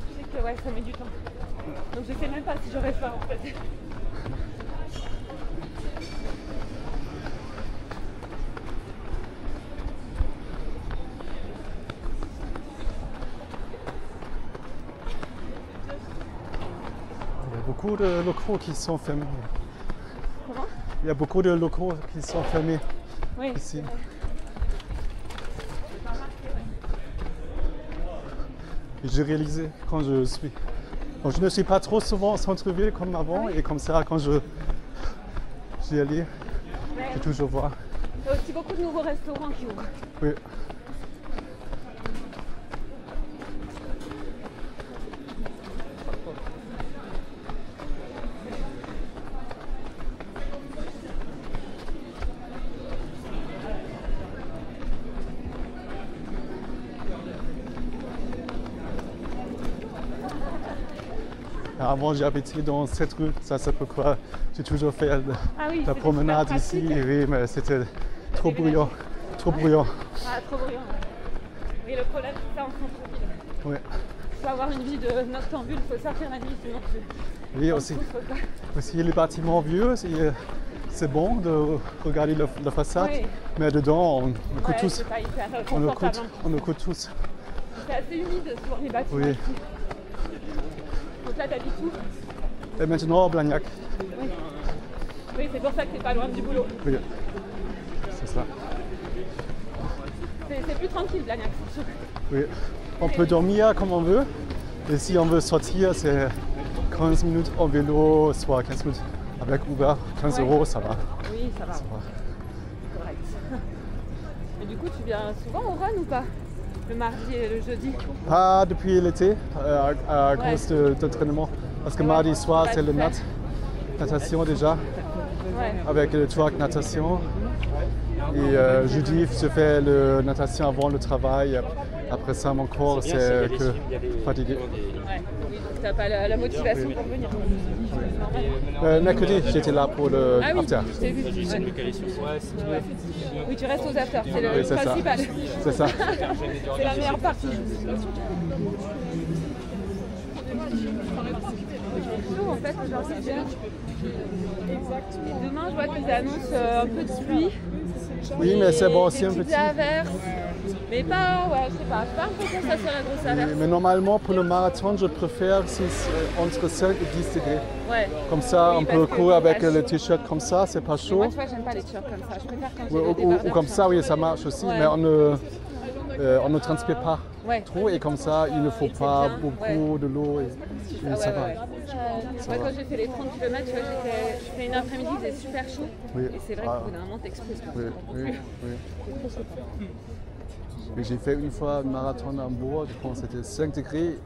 je sais que ouais, ça met du temps. Donc je sais même pas si j'aurais faim en fait. Il y a beaucoup de locaux qui sont fermés. Comment? Il y a beaucoup de locaux qui sont fermés oui, ici. Et j'ai réalisé quand je suis. Bon, je ne suis pas trop souvent au centre-ville comme avant, et comme ça, quand j'y allais, je peux toujours voir. Il y a aussi beaucoup de nouveaux restaurants qui ouvrent. Oui. Avant, j'habitais dans cette rue, ça c'est pourquoi j'ai toujours fait la promenade ici. Oui, mais c'était trop bruyant. Trop bruyant. Ah, trop bruyant. Oui, le problème, c'est ça en centre-ville. Oui. Il faut avoir une vie de noctambule, il faut sortir la nuit, sinon tu... Oui, aussi les bâtiments vieux, c'est bon de regarder la façade, oui. Mais dedans, on écoute tous. On écoute tous. C'est assez humide sur les bâtiments. Oui. Donc là, t'habites où? Et maintenant, Blagnac. Oui, oui, c'est pour ça que t'es pas loin du boulot. Oui, c'est ça. C'est plus tranquille, Blagnac, c'est sûr. Oui, on peut dormir comme on veut. Et si on veut sortir, c'est 15 minutes en vélo, soit 15 minutes avec Uber. 15 €, ça va. Oui, ça va. Correct. Et du coup, tu viens souvent au run ou pas? Le mardi et le jeudi? Pas depuis l'été, à cause d'entraînement. Parce que mardi soir, c'est le natation déjà, avec le track natation. Et jeudi, je fais la natation avant le travail. Après ça, mon corps, C'est bien, c'est il y a que des- il y a des- fatigué. Ouais, oui, donc t'as pas la motivation pour venir. Mercredi, j'étais là pour le Ah oui, after. je t'ai vu. J'ai essayé de Ouais. me caler sur ça. Oui, tu restes aux afters, c'est le Oui, c'est ça. principal. C'est ça. C'est la meilleure partie. En fait, aujourd'hui, c'est bien. Et demain, je vois qu'ils annoncent un peu de pluie. Oui, mais c'est bon aussi des un petites petit. averses. Mais pas, ouais, je sais pas. J'ai pas l'impression que ça serait la grosse averse. Mais normalement, pour le marathon, je préfère si c'est entre 5 et 10 degrés. Ouais. Comme ça, Oui, on parce peut que courir quand avec t'as le chaud. t-shirt comme ça, c'est pas Mais chaud. moi, tu vois, j'aime pas les t-shirts comme ça. Je préfère quand j'ai Ou, des ou débardeurs. comme ça, oui, ça marche aussi, Ouais. mais on ne transpire pas Ouais. trop et comme ça, il ne faut c'est pas bien, beaucoup de l'eau et Ah ça ouais, va. ouais. Moi, quand j'ai fait les 30 km, tu vois, j'ai fait une après-midi, il faisait super chaud. Oui. Et c'est vrai Ah. qu'au bout d'un moment, t'exploses. Oui, oui, oui. Et j'ai fait une fois un marathon à Hambourg, je pense que c'était 5 degrés.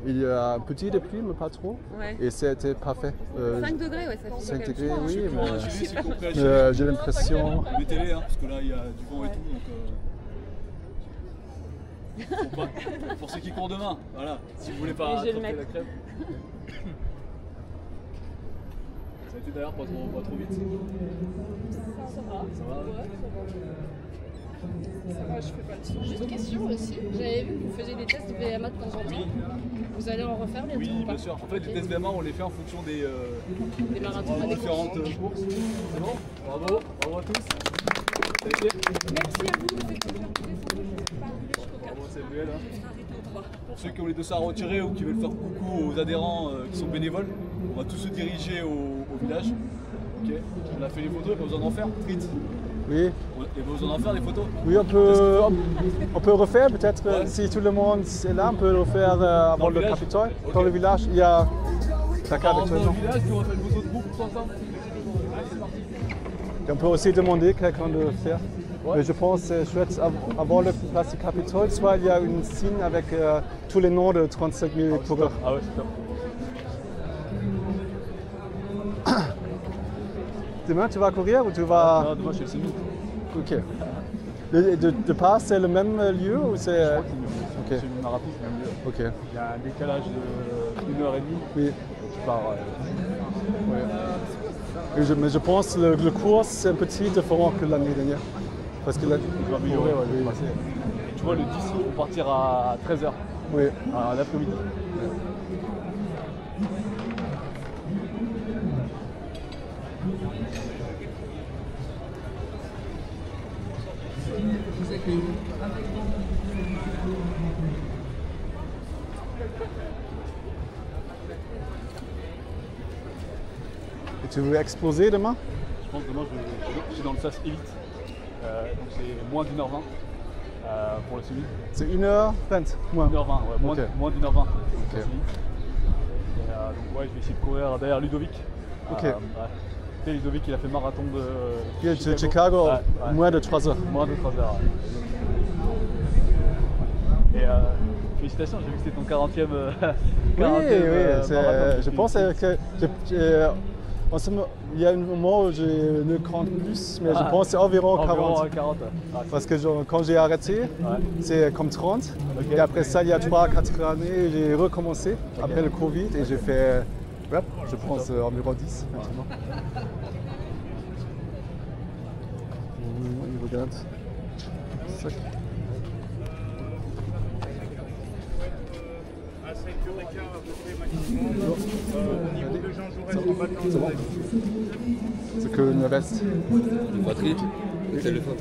Il y a un petit de pluie, mais pas trop. Ouais. Et c'était parfait. 5 degrés, ouais, ça fait 5 quand même degrés, chaud, hein. oui, C'est compris à mais j'ai l'impression. Mettez-les, hein, parce que là il y a du vent et tout. Donc, pour ceux qui courent demain, voilà. Si vous voulez pas Et je vais le attraper mettre. la crème. Ça a été d'ailleurs pas trop vite. Ça va. Ça va. Ça va, je fais pas le saut. Juste une question aussi. J'avais vu que vous faisiez des tests de VMA de temps en temps. Vous allez en refaire bientôt Oui, ou pas? bien sûr. En fait, les tests VMA, on les fait en fonction des marathons, des différentes courses. C'est bon? Bravo, bravo à tous. Ça a été? Merci à vous. Bravo à CVL. Pour ceux qui ont les dossards à retirer ou qui veulent faire coucou aux adhérents qui sont bénévoles, on va tous se diriger au village. Ok. On a fait les photos, il n'y a pas besoin d'en faire. Trit. Oui, Il n'y a pas besoin d'en faire des photos. oui on peut refaire peut-être si tout le monde est là, on peut le refaire avant Dans le le village. Capitole. Ok. Dans le village, il y a On Dakar rentre dans actuellement. le village, puis on va faire une photo de groupe tous ensemble. Et on peut aussi demander quelqu'un de le faire. Mais je pense que c'est chouette avant le place du Capitole, soit il y a une signe avec tous les noms de 35 000 coureurs. Ah ouais, c'est top. Demain, tu vas courir ou tu vas... Non, demain, je fais le semi. Ok. De part, c'est le même lieu ou c'est... Je crois que c'est mieux. Ok. C'est une marathon, c'est même mieux. Ok. Il y a un décalage de 1h30. Oui. Donc je pars. Et mais je pense que le cours, c'est un petit différent que l'année dernière. Parce que là, Je vais améliorer, ouais, je vais passer. Tu vois, le 10, il faut partir à 13h, oui. à l'après-midi. Et tu veux exploser demain? Je pense que demain, je suis dans le SAS Elite. Donc c'est moins d'1h20 pour le semi. C'est 1h20 moins. 1h20, ouais, moins, Ok. moins d'1h20 pour le Ok. semi. Et, donc ouais, je vais essayer de courir derrière Ludovic. Ok. Ouais. Tu sais, Ludovic, il a fait marathon Il y a de Chicago, Ouais, ouais. moins de 3 heures. Moins de 3 heures. Ouais. Et félicitations, j'ai vu que c'était ton 40e. Oui, oui, marathon. je pense que en ce moment, il y a un moment où je ne compte plus, mais je pense que c'est environ 40. 40. Ah, Parce que quand j'ai arrêté, c'est comme 30. Et après ça, il y a 3-4 années, j'ai recommencé après le Covid et j'ai fait, ouais, je pense, environ 10 maintenant. Il regarde. Ça. C'est bon. C'est que une veste. Une batterie, le téléphone.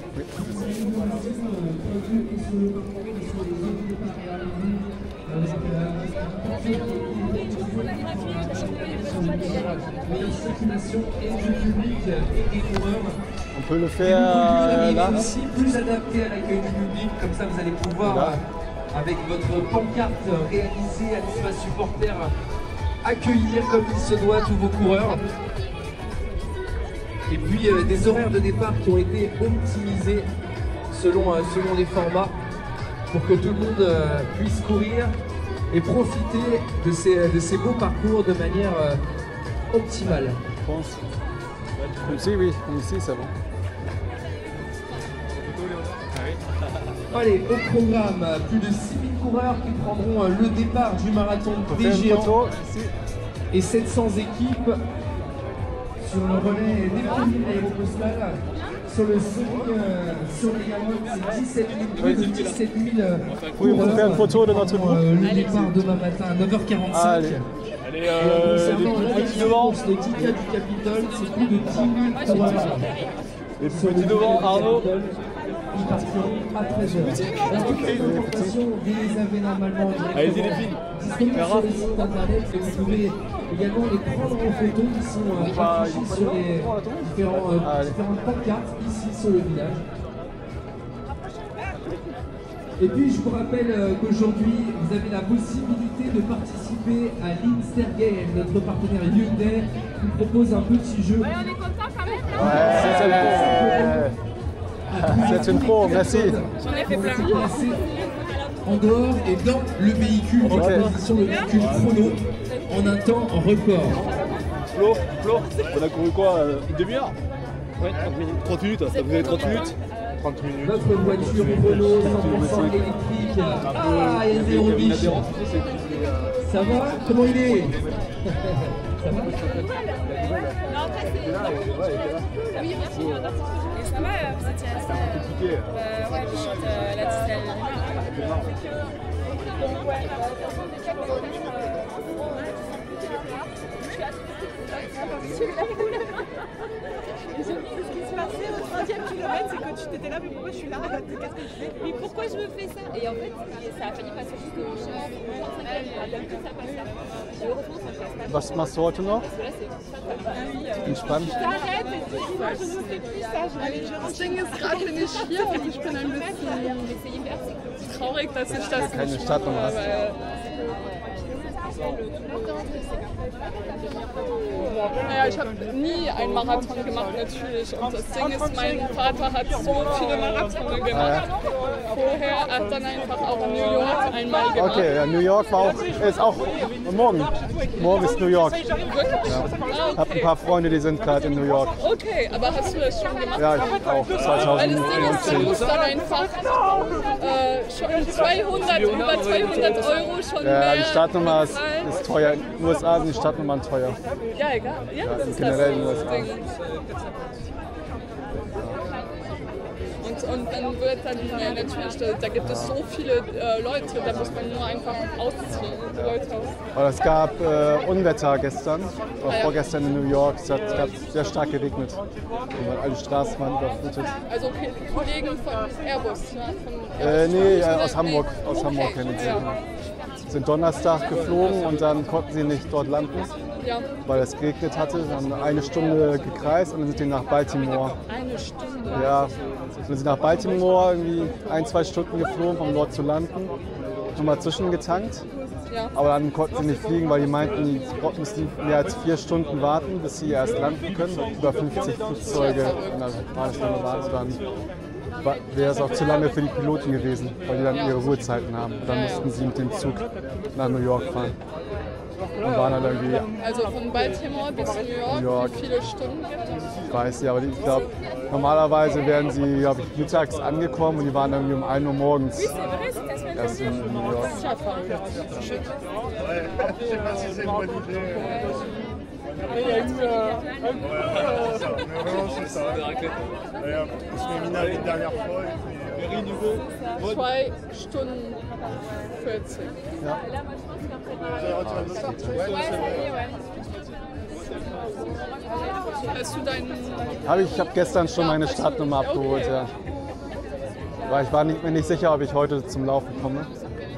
On peut le faire là. Ici, plus adapté à l'accueil du public, comme ça vous allez pouvoir, avec votre pancarte réalisée à l'espace supporter, accueillir comme il se doit tous vos coureurs. Et puis des horaires de départ qui ont été optimisés selon les formats pour que tout le monde puisse courir et profiter de ces beaux parcours de manière optimale. Je pense. Ici, oui, ici, c'est bon. Allez, au programme, plus de 6000 coureurs qui prendront le départ du marathon des géants et 700 équipes sur le relais des communes aéropostales. Sur le sur les gamins, c'est 17 000 coureurs pour le départ demain matin à 9h45. Allez. Allez, Et concernant la petits devant, le Ticket du Capitole, c'est plus de 10 000 coureurs. Les petits devant, Arnaud. Ils partiront à 13h. L'information, vous les avez normalement Allez-y les filles. disponibles sur le site internet et vous pouvez également les prendre en photo qui sont affichés sur les différentes pancartes ici sur le village. Et puis je vous rappelle qu'aujourd'hui vous avez la possibilité de participer à l'Inster Game, notre partenaire Hyundai qui propose un petit jeu. Ouais, on est content quand même. C'est une pro, merci. J'en ai fait plein. En dehors et dans le véhicule, en position de véhicule chrono, en un temps record. Flo, on a couru quoi, une demi-heure? Ouais, 30 minutes. 30 minutes, ça vous avez 30 minutes? 30 minutes. Notre voiture Renault 100% électrique. Ah, il y a zéro biche. Ça va? Comment il est? Ça va? Oui, merci. Et ça va, vous étiez assez... ouais, je chante la Disney. Ce qui se passait au 30e kilomètre, c'est que tu t'étais là, mais pourquoi je suis là? Qu'est-ce que je fais? Mais pourquoi je me fais ça? Et en fait, ça a failli passer juste au chef. Ça passe là. Et heureusement, ça passe pas. Was machst du heute noch? Parce que là, c'est Entspannt. T'arrêtes et tu dis, moi, je ne fais plus ça. Das Ding ist, gerade bin ich hier und ich bin ein bisschen traurig, dass ich das Keine nicht Stadt mache, weil naja, ich habe nie einen Marathon gemacht, natürlich. Und das Ding ist, mein Vater hat so viele Marathone gemacht. Vorher hat dann einfach auch in New York einmal gemacht. Okay, ja, New York war auch, ist auch morgen. Morgen ist New York. Ja. Ich habe ein paar Freunde, die sind gerade in New York. Okay, aber hast du das schon gemacht? Ja, ich auch. Weil das Ding ist, du 2010. musst dann einfach schon 200, über 200 Euro schon Ja, mehr die Startnummer ist bezahlen. teuer. In den USA sind die Startnummern teuer. Ja, egal. Ja, das ist generell in den das USA. Ding. Und dann wird dann natürlich, da gibt es so viele Leute, da muss man nur einfach ausziehen. Leute aus. Aber es gab Unwetter gestern, oder vorgestern in New York. Es hat sehr stark geregnet. Und alle Straßen waren überflutet. Also Kollegen von Airbus, ja? Von Nee, aus Hamburg. Aus Hamburg kennen sie. Sind Donnerstag geflogen und dann konnten sie nicht dort landen, Ja. weil es geregnet hatte. Sie haben eine Stunde gekreist und dann sind sie nach Baltimore. Eine Stunde? Ja, dann sind sie nach Baltimore irgendwie 1-2 Stunden geflogen, um dort zu landen. Nochmal zwischengetankt. Ja. Aber dann konnten sie nicht fliegen, weil die meinten, die müssen mehr als 4 Stunden warten, bis sie erst landen können. Über 50 Flugzeuge in der Warteschlange waren. Dann wäre es auch zu lange für die Piloten gewesen, weil die dann ihre Ruhezeiten haben. Und dann mussten sie mit dem Zug nach New York fahren. Und waren dann irgendwie, Also von Baltimore bis New York, wie viele Stunden gibt es? ich weiß ja, aber ich glaube, normalerweise wären sie, glaube ich, mittags angekommen und die waren irgendwie um 1 Uhr morgens erst in New York. On se met Mina une dernière fois. 2 Stunden 40. Ja. Hast du deinen... Ich habe gestern schon meine Startnummer abgeholt, ja. Weil ich war mir nicht sicher, ob ich heute zum Laufen komme.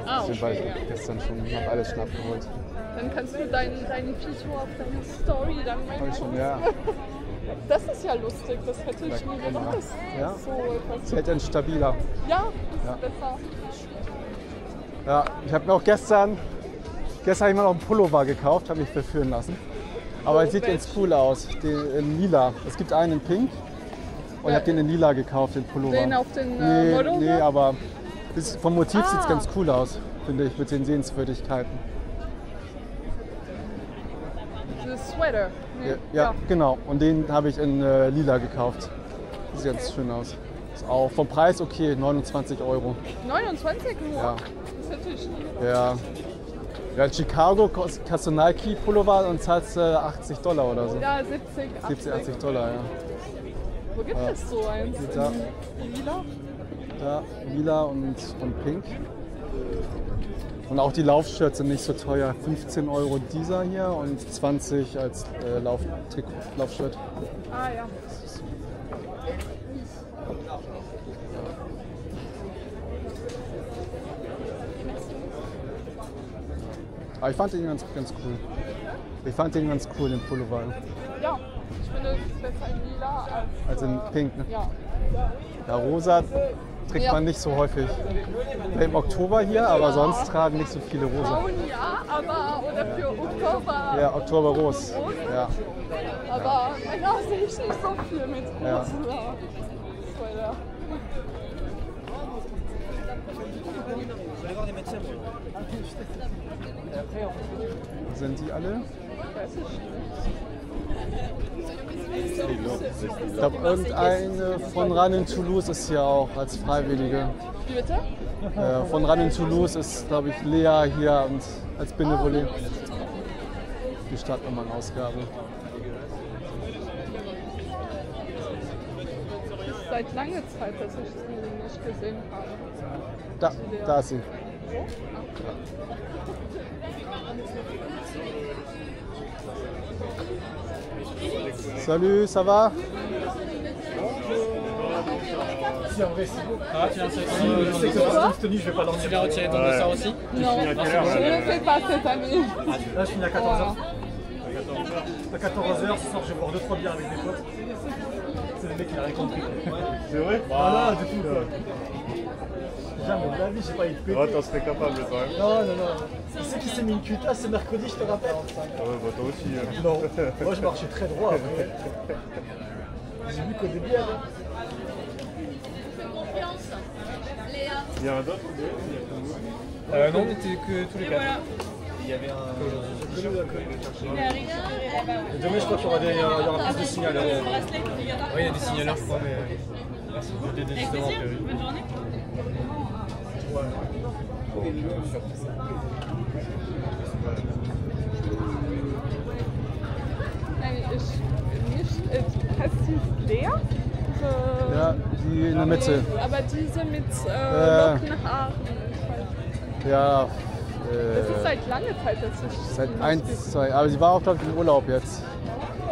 Ah, Deswegen war ich okay. gestern schon, habe alles schon abgeholt. Dann kannst du deinen Video auf deine Story dann Hab ich schon, ja. Das ist ja lustig, das hätte ich nie gedacht. dass Ja? So etwas- Es hält dann stabiler. Ja, das Ja. ist besser. Ja, ich habe mir auch gestern habe ich mir noch einen Pullover gekauft, habe mich verführen lassen. Aber es sieht ganz cool aus, den in lila. Es gibt einen in pink und ich habe den in lila gekauft, den Pullover. Den auf den Nee, Model? nee, aber vom Motiv sieht es Ah. ganz cool aus, finde ich, mit den Sehenswürdigkeiten. Dieses Sweater. Nee. Ja, genau. Und den habe ich in lila gekauft. Sieht ganz schön aus. Ist auch vom Preis okay, 29 Euro. 29 nur? Ja. Das ist natürlich viel. Ja. Ja, in Chicago hast du Nike Pullover und zahlst $80 oder so. Ja, 70, 70, 80 Dollar, ja. Wo gibt es so eins? Da. In Lila? Ja, lila und pink. Und auch die Laufshirts sind nicht so teuer. 15 Euro dieser hier und 20 als Laufshirt. Ah ja. Aber ich fand den ganz cool. Ich fand den ganz cool, den Pullover. Ja, ich finde es besser in Lila als in Pink. Ne? Ja. Ja, rosa trägt man nicht so häufig. Im Oktober hier, aber sonst tragen nicht so viele rosa. Frauen ja, aber oder für Oktober. Ja, Oktober Rose. Ja. Aber Männer sehe ich nicht so viel mit rosa. Ja. Sind die alle? Ich glaube, irgendeine von Running Toulouse ist hier auch als Freiwillige. Wie bitte? Von Running Toulouse ist, glaube ich, Lea hier und als Bénévolé. Die Stadtnummern-Ausgabe. Seit langer Zeit, dass ich sie nicht gesehen habe. Da ist sie. Salut, ça va? Ah, tiens, c'est je sais que cette tenue, je vais pas dormir. Tu viens retirer ton dossard aussi? Non, je ne le fais pas cette année. Là, je finis à 14h. À 14h, ce soir, je vais boire 2-3 bières avec des potes. C'est le mec qui n'a rien compris. C'est vrai? Voilà, du tout. Jamais de la vie, j'ai pas eu de péter. Oh, t'en serais capable quand même. Non. Tu sais qui s'est mis une cutasse ce mercredi, je te rappelle? Ah ouais, bah toi aussi. Non, moi je marchais très droit après. J'ai vu qu'au début, Il y a un d'autre? non, on était que tous les quatre. Il y avait un. Demain, je crois qu'il y aura plus de signaleurs. Oui, il y a des signaleurs, je crois, mais. Merci. Avec plaisir, bonne journée. Heißt die Lea? Ja, die in der Mitte. Aber diese mit Lockenhaaren. Ja. Das ist seit langer Zeit, dass ich. Seit 1, 2. Aber sie war auch, glaube ich, im Urlaub jetzt.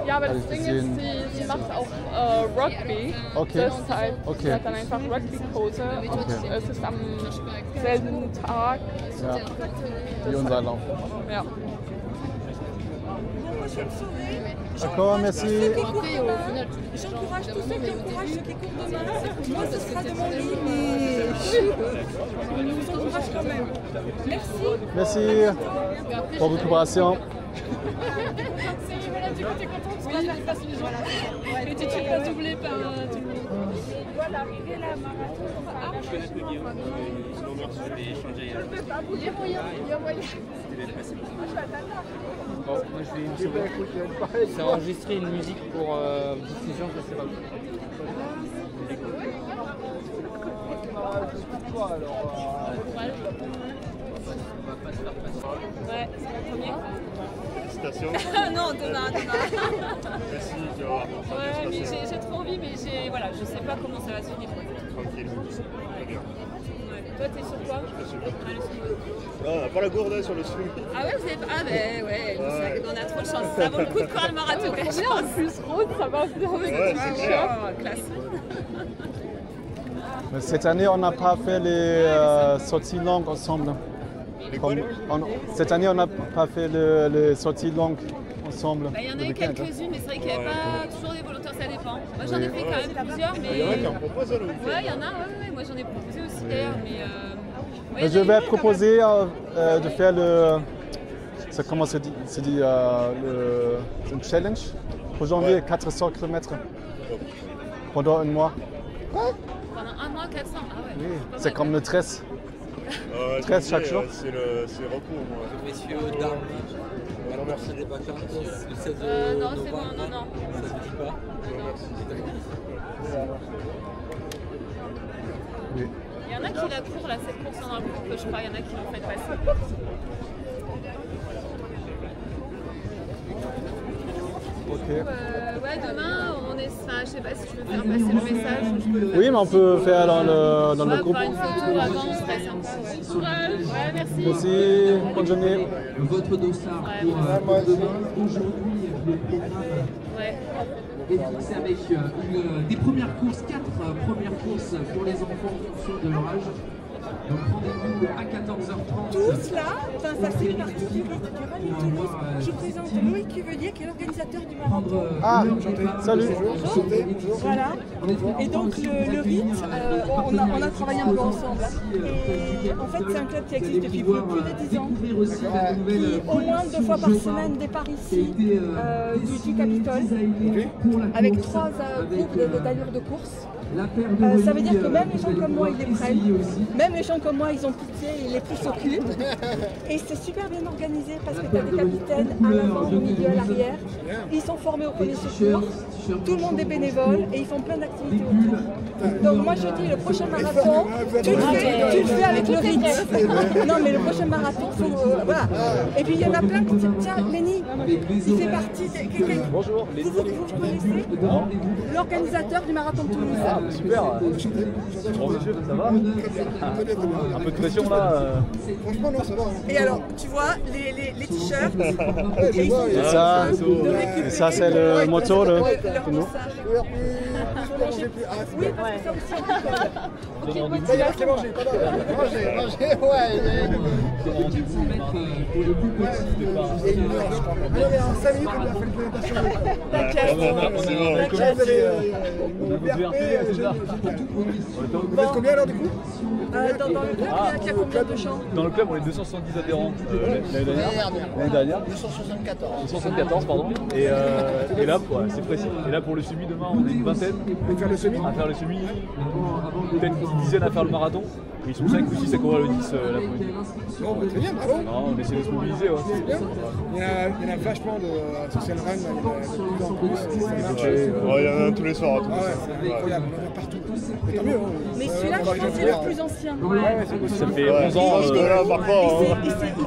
Ja, aber das Ding ist, sie macht auch Rugby. Okay. Deshalb, sie hat dann einfach Rugby-Pose und es ist am selben Tag. Ja, wie unser Lauf. Ja. D'accord, merci. J'encourage tous ceux qui encouragent ceux qui courent demain. Moi, ce sera de mon lit, mais on nous encourage quand même. Merci. Merci. Bonne récupération. Voilà, du coup, t'es contente parce que je passe les gens. Et tu te fais doubler par tout le monde. Voilà, arriver là, marathon. Il y a moyen. Bon, moi je vais une seconde. C'est enregistrer une musique pour diffusion, je sais pas. Ouais, c'est le premier. Félicitations. Non, demain. Merci, tu vas voir. Ouais, mais j'ai trop envie, mais voilà, je sais pas comment ça va se finir. Tranquille. Très bien. Ouais. Toi, t'es sur quoi? Ah, on n'a pas la gourde sur le sous. Ah ouais, vous avez pas. Ah ben ouais, on a trop de chance. Ça vaut le coup de courir le marathon. Bien, en plus, rose, ça va bien. Ouais, c'est clair. Classe. Mais cette année, on n'a pas fait les sorties longues ensemble. Cette année, on n'a pas fait les sorties longues ensemble. Il y en a eu quelques-unes, mais c'est vrai qu'il n'y avait pas toujours des volontaires, ça dépend. Moi, j'en ai fait quand même plusieurs, mais. Il y en a qui en proposent, là. Ouais, il y en a, ouais. Moi, j'en ai proposé aussi d'ailleurs, mais. Je vais proposer de faire comment se dit une challenge pour janvier, 400 km pendant un mois. Pendant un mois, 400, ah ouais. Oui, c'est comme le 13. 13 chaque jour. C'est recours, moi. Messieurs, dames, alors merci des vacances, le 16 non, c'est bon, non. Ça ne dit pas. Oui. Il y en a qui la courent, là, cette course dans le groupe, je crois, il y en a qui l'ont fait passer. Ok. Ouais, demain, on est. Enfin, je sais pas si tu veux faire passer le message. Oui, mais on peut faire dans le groupe. Faire une photo avant, ce serait sympa. Ouais. Courage. Ouais, merci. Merci, bonne journée. Votre dossard pour demain, aujourd'hui, le programme est fixé avec des premières courses, 4 premières courses pour les enfants en fonction de leur âge. Donc rendez-vous à 14h30. Tous là, enfin, ça fait partie du Rallye Toulouse. Je présente Loïc Cuvelier qui est l'organisateur du marathon. Ah, salut. Voilà. Et donc le rite, on a travaillé un peu ensemble. Et en fait, c'est un club qui existe depuis plus de 10 ans. Qui au moins 2 fois par semaine départ ici du Capitole avec 3 groupes d'allure de course. Ça veut dire que même les gens comme moi, ils les prennent. Même les gens comme moi, ils ont pitié, ils les poussent au cul. Et c'est super bien organisé parce que tu as des capitaines à l'avant, au milieu, à l'arrière. Ils sont formés au premier secours. Tout le monde est bénévole et ils font plein d'activités autour. Donc moi, je dis, le prochain marathon, tu le fais avec le rite. Non, mais le prochain marathon, voilà. Et puis il y en a plein qui disent, tiens, Lenny, il fait partie de... Bonjour, Lenny. Vous connaissez l'organisateur du marathon de Toulouse. Ah, super. Bon, monsieur, ça va? Un peu de pression là. Franchement, non, ça va. Et alors, tu vois, les t-shirts, et ça c'est le moto de nous. Oui, parce que ça aussi. Ok, bonne Ça y est, je l'ai mangé, pas mangé, ouais. Il y a une heure, je crois. Alors, il y a 5 minutes, on a fait une présentation. La classe. On a VRP, c'est ça. Vous êtes combien alors du coup? Dans le club, il y a combien de gens? Dans le club, on est 270 adhérents l'année dernière. 274, pardon. Et là, ouais, c'est précis. Et là, pour le semi, demain, on est une vingtaine. À faire le semi. Peut-être une dizaine à faire le marathon. Ils sont 5 ou 6 à courir le 10 l'après-midi. Bon, bah, très bien, bravo. Non, on essaie de se mobiliser. Ouais. C'est bien. Il y en a vachement de social run, il y en a de plus en plus. Ça marche. Ouais, il y en a tous les soirs. Ah ouais, c'est incroyable, on en a partout. Tant mieux. Mais celui-là, je pense que c'est le plus ancien. Ouais, c'est possible. Ça fait 11 ans. Parce que là, parfois,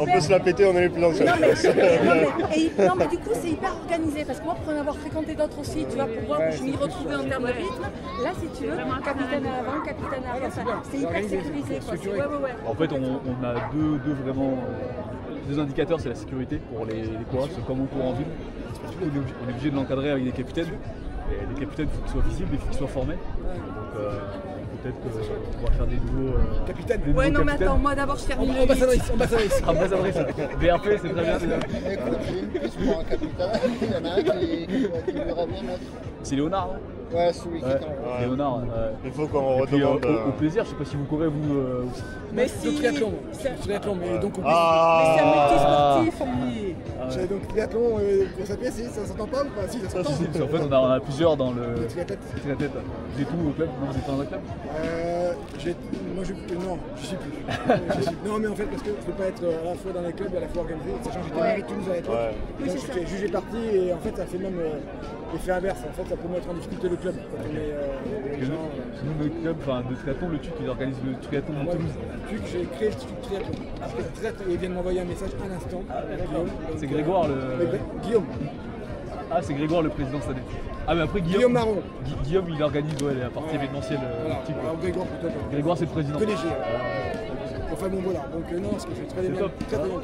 on peut se la péter, on est les plus anciens. Non, mais du coup, c'est hyper organisé. Parce que moi, pour en avoir fréquenté d'autres aussi, tu vois, pour voir où je m'y retrouvais en termes de rythme, là, si tu veux, capitaine à l'avant, capitaine à l'arrière, c'est hyper sécurisé. Ouais. En fait, on a deux indicateurs, c'est la sécurité pour les coureurs, c'est comme on court en ville. On est obligé de l'encadrer avec des capitaines. Et les capitaines, il faut qu'ils soient visibles, il faut qu'ils soient formés. Donc peut-être qu'on va faire des nouveaux capitaines. Ouais, non, mais attends, moi d'abord je termine le ambassadrice. Ambassadrice. VRP, c'est très bien. Écoute, j'ai une piste pour un capitaine. Il y en a un qui voudra bien mettre. C'est Léonard, non? Ouais, celui qui est en Léonard. Il faut qu'on redemande. Au plaisir, je sais pas si vous courez vous aussi. Mais si. Triathlon, mais donc au plaisir. Mais c'est un multisportif. J'avais donc triathlon, course à pied, ça s'entend pas ou pas? Si, ça s'entend. En fait, on a plusieurs dans le triathlète. J'ai tout au club. Non, vous êtes pas dans un club? Moi, non, je suis plus. Non, mais en fait, parce que je peux pas être à la fois dans les clubs et à la fois organisé, sachant que j'étais maire de Toulouse à l'époque. Donc j'étais jugé parti et en fait, ça fait même l'effet inverse. En fait, ça peut mettre en difficulté le club. Quand on est les gens. Nous, le club de triathlon, le TUC, ils organisent le triathlon de Toulouse. TUC, j'ai créé le TUC triathlon. Ils viennent m'envoyer un message à l'instant. C'est Grégoire Guillaume. Ah, c'est Grégoire le président cette année. Ah, mais après Guillaume Marron. Guillaume, il organise la partie événementielle. Grégoire, plutôt. Grégoire, c'est le président. PDG. Enfin bon, voilà. Donc, non, ce que je fais très bien. Très bien.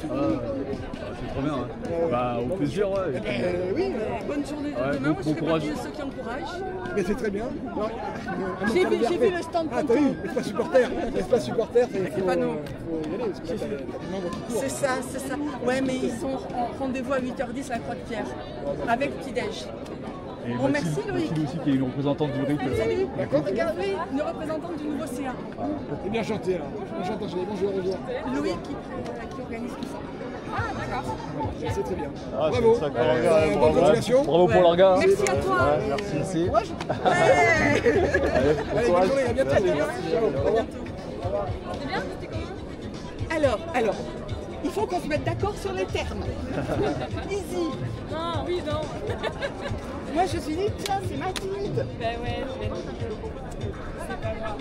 C'est trop bien. Bah, au plaisir, ouais. Oui, bonne journée de demain. Moi, je fais partie de ceux qui encouragent. Mais c'est très bien. J'ai vu le stand. Ah, t'as vu, l'espace supporter, c'est pas nous. Faut y aller parce que t'as des membres qui courent. C'est ça. Ouais, mais ils sont en rendez-vous à 8h10 à la Croix-de-Pierre, avec petit-déj. Bon, merci Loïc. Mathilde aussi, qui est une représentante du RIT. Salut. Regardez, une représentante du nouveau CA. C'est bien chanté là. J'entends, j'ai bonjour. Loïc qui organise tout ça. Ah, d'accord. C'est très bien. Bravo. Bonne continuation. Bravo pour l'orga. Merci à toi. Merci. Allez, bonne journée, à bientôt. C'est bien, c'était comment? Alors, il faut qu'on se mette d'accord sur les termes. Easy. Non, oui, non. Moi je suis dit, tiens, c'est Mathilde. Ben ouais, c'est pas grave.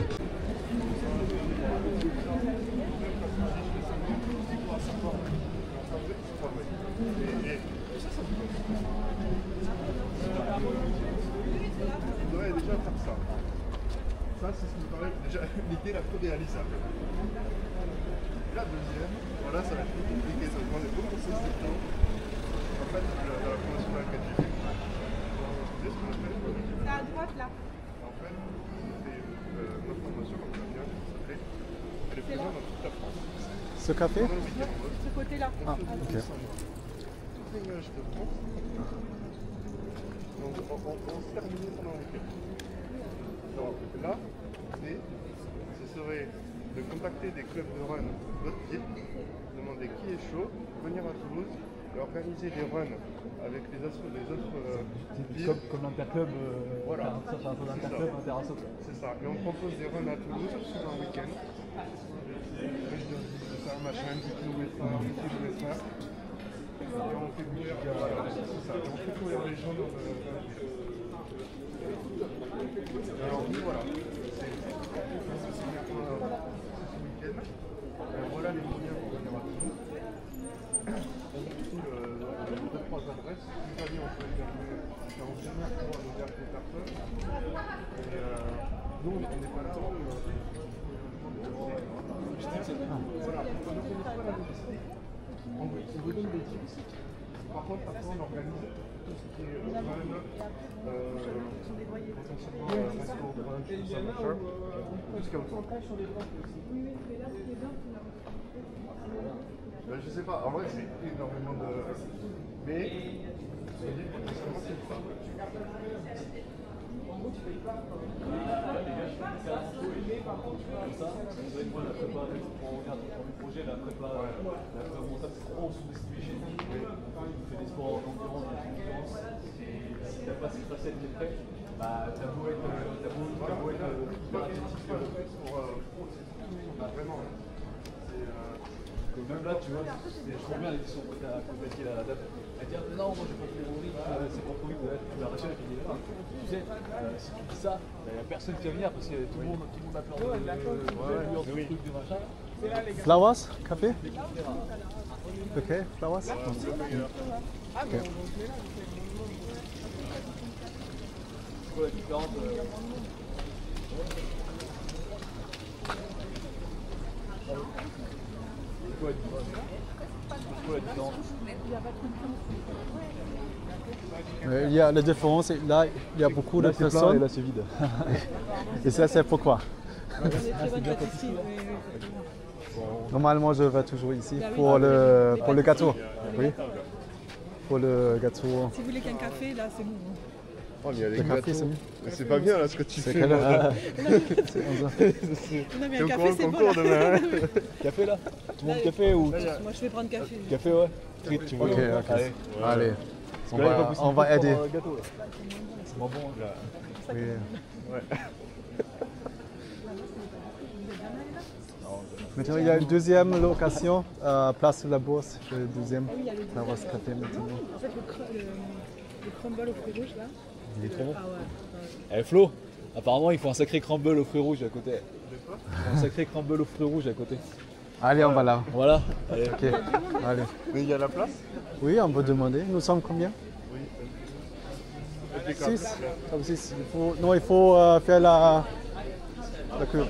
devrait déjà faire ça. Ça, c'est ce qui me paraît déjà l'idée la plus réalisable. La deuxième, voilà, ça va être plus compliqué, ça demande beaucoup de temps. En fait, dans la formation dans laquelle j'ai fait, c'est ce qu'on appelle. C'est à droite là. En fait, c'est ma formation, comme ça vient, elle est présente dans toute la France. Ce café? Ce côté-là. Ah, ok. Toutes les images de France. Donc, on se termine pendant le week-end. Donc là, ce serait de contacter des clubs de run d'autres types, demander qui est chaud, venir à Toulouse et organiser des runs avec les autres villes. Comme l'interclub, voilà. C'est ça. Et on propose des runs à Toulouse sur un week-end. Je sais un machin, un petit kilomètre, et on fait courir, voilà, c'est ça. Et on fait courir les gens dans le alors nous voilà, c'est ce week-end. Voilà les moyens pour venir à Toulouse. On a 2-3 adresses. Une année on peut héberger 45 pour héberger des personnes. Et nous on n'est pas là. Voilà, on vous donne des tips. Par contre, après on organise tout ce qui est run, potentiellement resto, brunch, tout ça, machin, jusqu'à autour. Ben, je sais pas, en vrai c'est énormément de... Mais, je me dis potentiellement c'est pas. La prépa montable, c'est trop sous-estimé chez nous. On fait des sports d'endurance, si t'as pas cette facette qui est prête, bah t'as beau être hyper athlétique Vraiment. Même là, tu vois, je trouve bien l'édition où t'as complété la date. Elle dit non, moi j'ai pas fait mon rythme, c'est pas trop vite, tu l'as racheté, elle dit tu sais, si tu dis ça, il n'y a personne qui va venir parce que tout le monde a plein de trucs, de machin. Flowers, café? Ok, flowers? Okay. C'est quoi la différence C'est quoi la différence Il y a la différence, là il y a beaucoup de personnes. Et là c'est vide. Et ça c'est pourquoi? Normalement je vais toujours ici pour le gâteau. Oui. Pour le gâteau. Si vous voulez qu'un café, là c'est bon. Oh, mais il y a les le gâteaux. café c'est mieux. C'est pas bien là ce que tu fais. Quelle heure? Non mais un café c'est bon. Demain. Café là? Tout le monde café ou? Moi je vais prendre café. Café ouais. Tu veux? Ok, allez. On va aider. C'est bon là. Oui. Ouais. Maintenant, il y a une deuxième location, place de la Bourse, le deuxième. La Rose Café maintenant. En fait, le crumble aux fruits rouges là. Il est trop bon. Ah ouais. Eh Flo, apparemment il faut un sacré crumble aux fruits rouges à côté. Un sacré crumble aux fruits rouges à côté. Allez, on va là. Voilà. Allez. Ok. Allez. Mais il y a la place? Oui, on peut demander. Nous sommes combien? Oui. 6. Comme 6. Il faut faire la queue.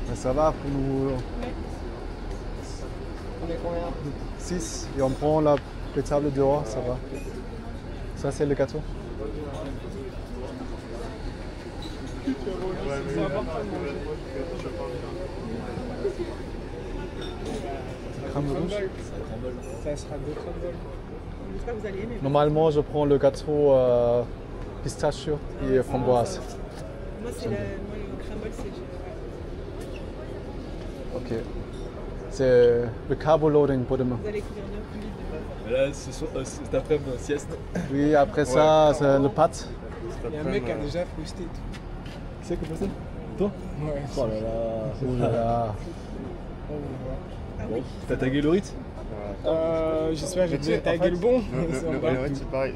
Mais ça va pour nous. On est combien? 6. Et on prend la table dehors, ça va. Ça, c'est le gâteau. Crème rouge. Ça sera 2 crumbles. J'espère que vous allez aimer. Normalement, je prends le gâteau pistachio et framboise. Moi, le crumble, c'est... Ok. C'est le carbo loading pour demain. Vous allez courir 9 minutes. Là, cet après-midi, sieste. Oui, après ça, c'est le pâte. Il y a un mec qui a déjà frustré. Qui c'est qui a fait ça? Toi? Ouais. Oh là là. Oh là là. Bon, t'as tagué le rythme? J'espère que j'ai tagué le bon. C'est pareil.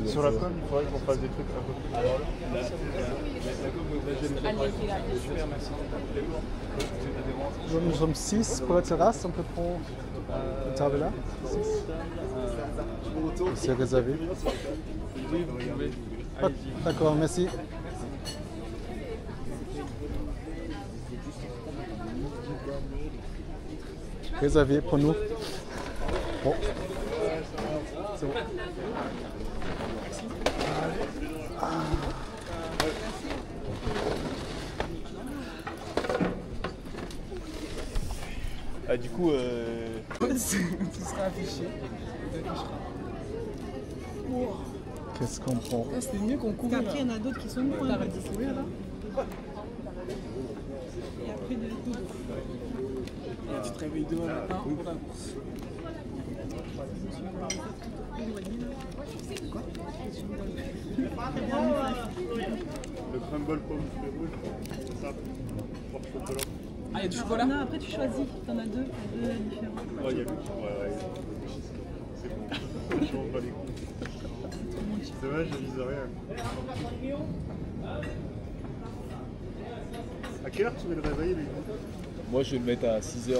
Sur la com, il faudrait qu'on fasse des trucs un peu plus. Nous sommes 6 pour la terrasse, on peut prendre une table là. C'est réservé. Ah, d'accord, merci. Réservé pour nous. Bon. C'est bon. Ah, du coup, tu seras affiché. Qu'est-ce qu'on prend? C'était mieux qu'on couvre. Après, il y en a d'autres qui sont moins. T'arrêtes de courir là. Et après, des dodo. Tu te réveilles demain matin pour la course. le crumble pomme rouge, c'est ça. Pour chocolat. Ah, il y a du chocolat? Non, après tu choisis. T'en as deux différents. Oh, il y a lui. Ouais. C'est bon. Je m'en bats les couilles. C'est vrai, je vise rien. À quelle heure tu veux le réveiller, lui? Moi, je vais le mettre à 6h30.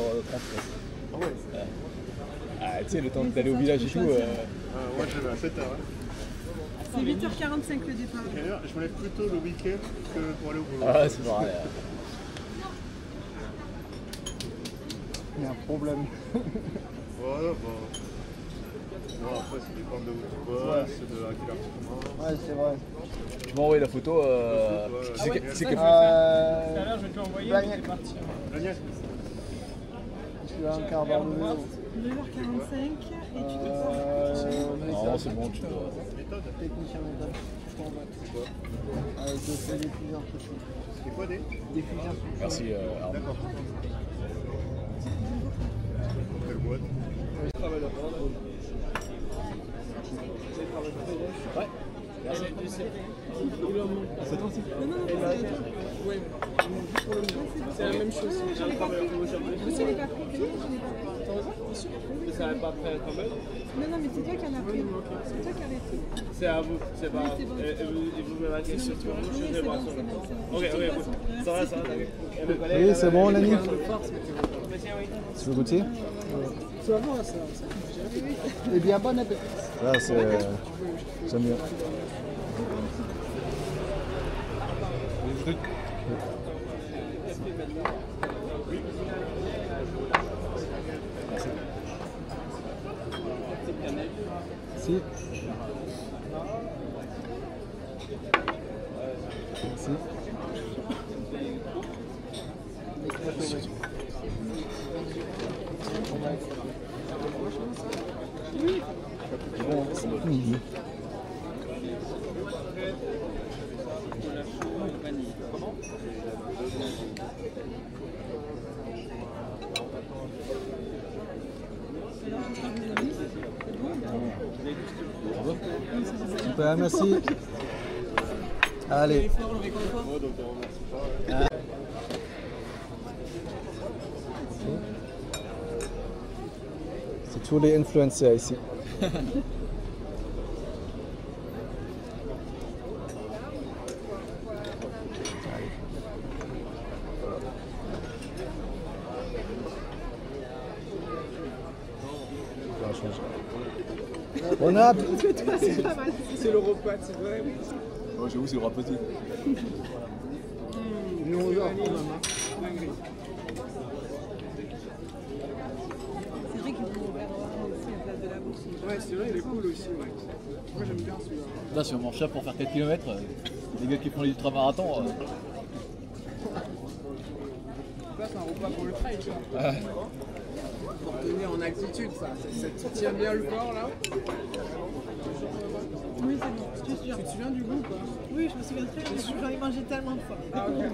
Ah ouais. Ah, tu sais, le temps d'aller au village et tout. Moi, je vais à 7h. Hein. C'est 8h45 le départ. Je me lève plutôt le week-end que pour aller au boulot. Ah, c'est pareil. Il y a un problème. Voilà, bon. Non, après, ça dépend de où tu bosses, de à quelle heure tu commences. Ouais, c'est vrai. Tu m'as envoyé la photo. C'est Tout à l'heure, je vais te l'envoyer. C'est parti. Agnès. Je suis à un quart d'heure de maison. 9h45 et tu te non, c'est bon, tu dois. Technicien méthode. Avec des fusions. C'est quoi des fusions? Merci, Arnaud. D'accord. Quelle boîte? Ouais. Merci. C'est toi aussi? Non, c'est à toi. Ouais. C'est la même chose. Je l'ai pas pris. Je l'ai pas pris. Ça n'avait pas pris un crumble? Non, mais c'est toi qui en as pris. C'est toi qui avais pris. C'est à vous, c'est pas. Oui, c'est bon. Et vous me mettez sur toi? Oui, c'est bon. Ok, ça va, Oui, c'est bon, Lani. Tu veux goûter? Ça va, ça. Eh bien, bon appétit. Ça, c'est. J'aime bien. Si. Merci. Oui. Bon. Super, merci. Allez. C'est tous les influencers ici. On a. C'est le repas, c'est vrai. Oh, j'avoue, c'est le repas petit. Nous, on va. C'est vrai qu'ils vont ouvrir aussi à place de la bourse. Ouais, c'est vrai, il est cool aussi. Ouais. Moi, j'aime bien celui-là. Là, si on mange ça pour faire 4 km, les gars qui font les ultramarathons. Là, c'est un repas pour le trail, tu vois. Ouais. Pour tenir en altitude, ça tient bien le corps là. Oui, c'est bon. Tu te souviens du goût ou pas? Oui, je me souviens très bien. J'en ai mangé tellement de fois. Ah, okay.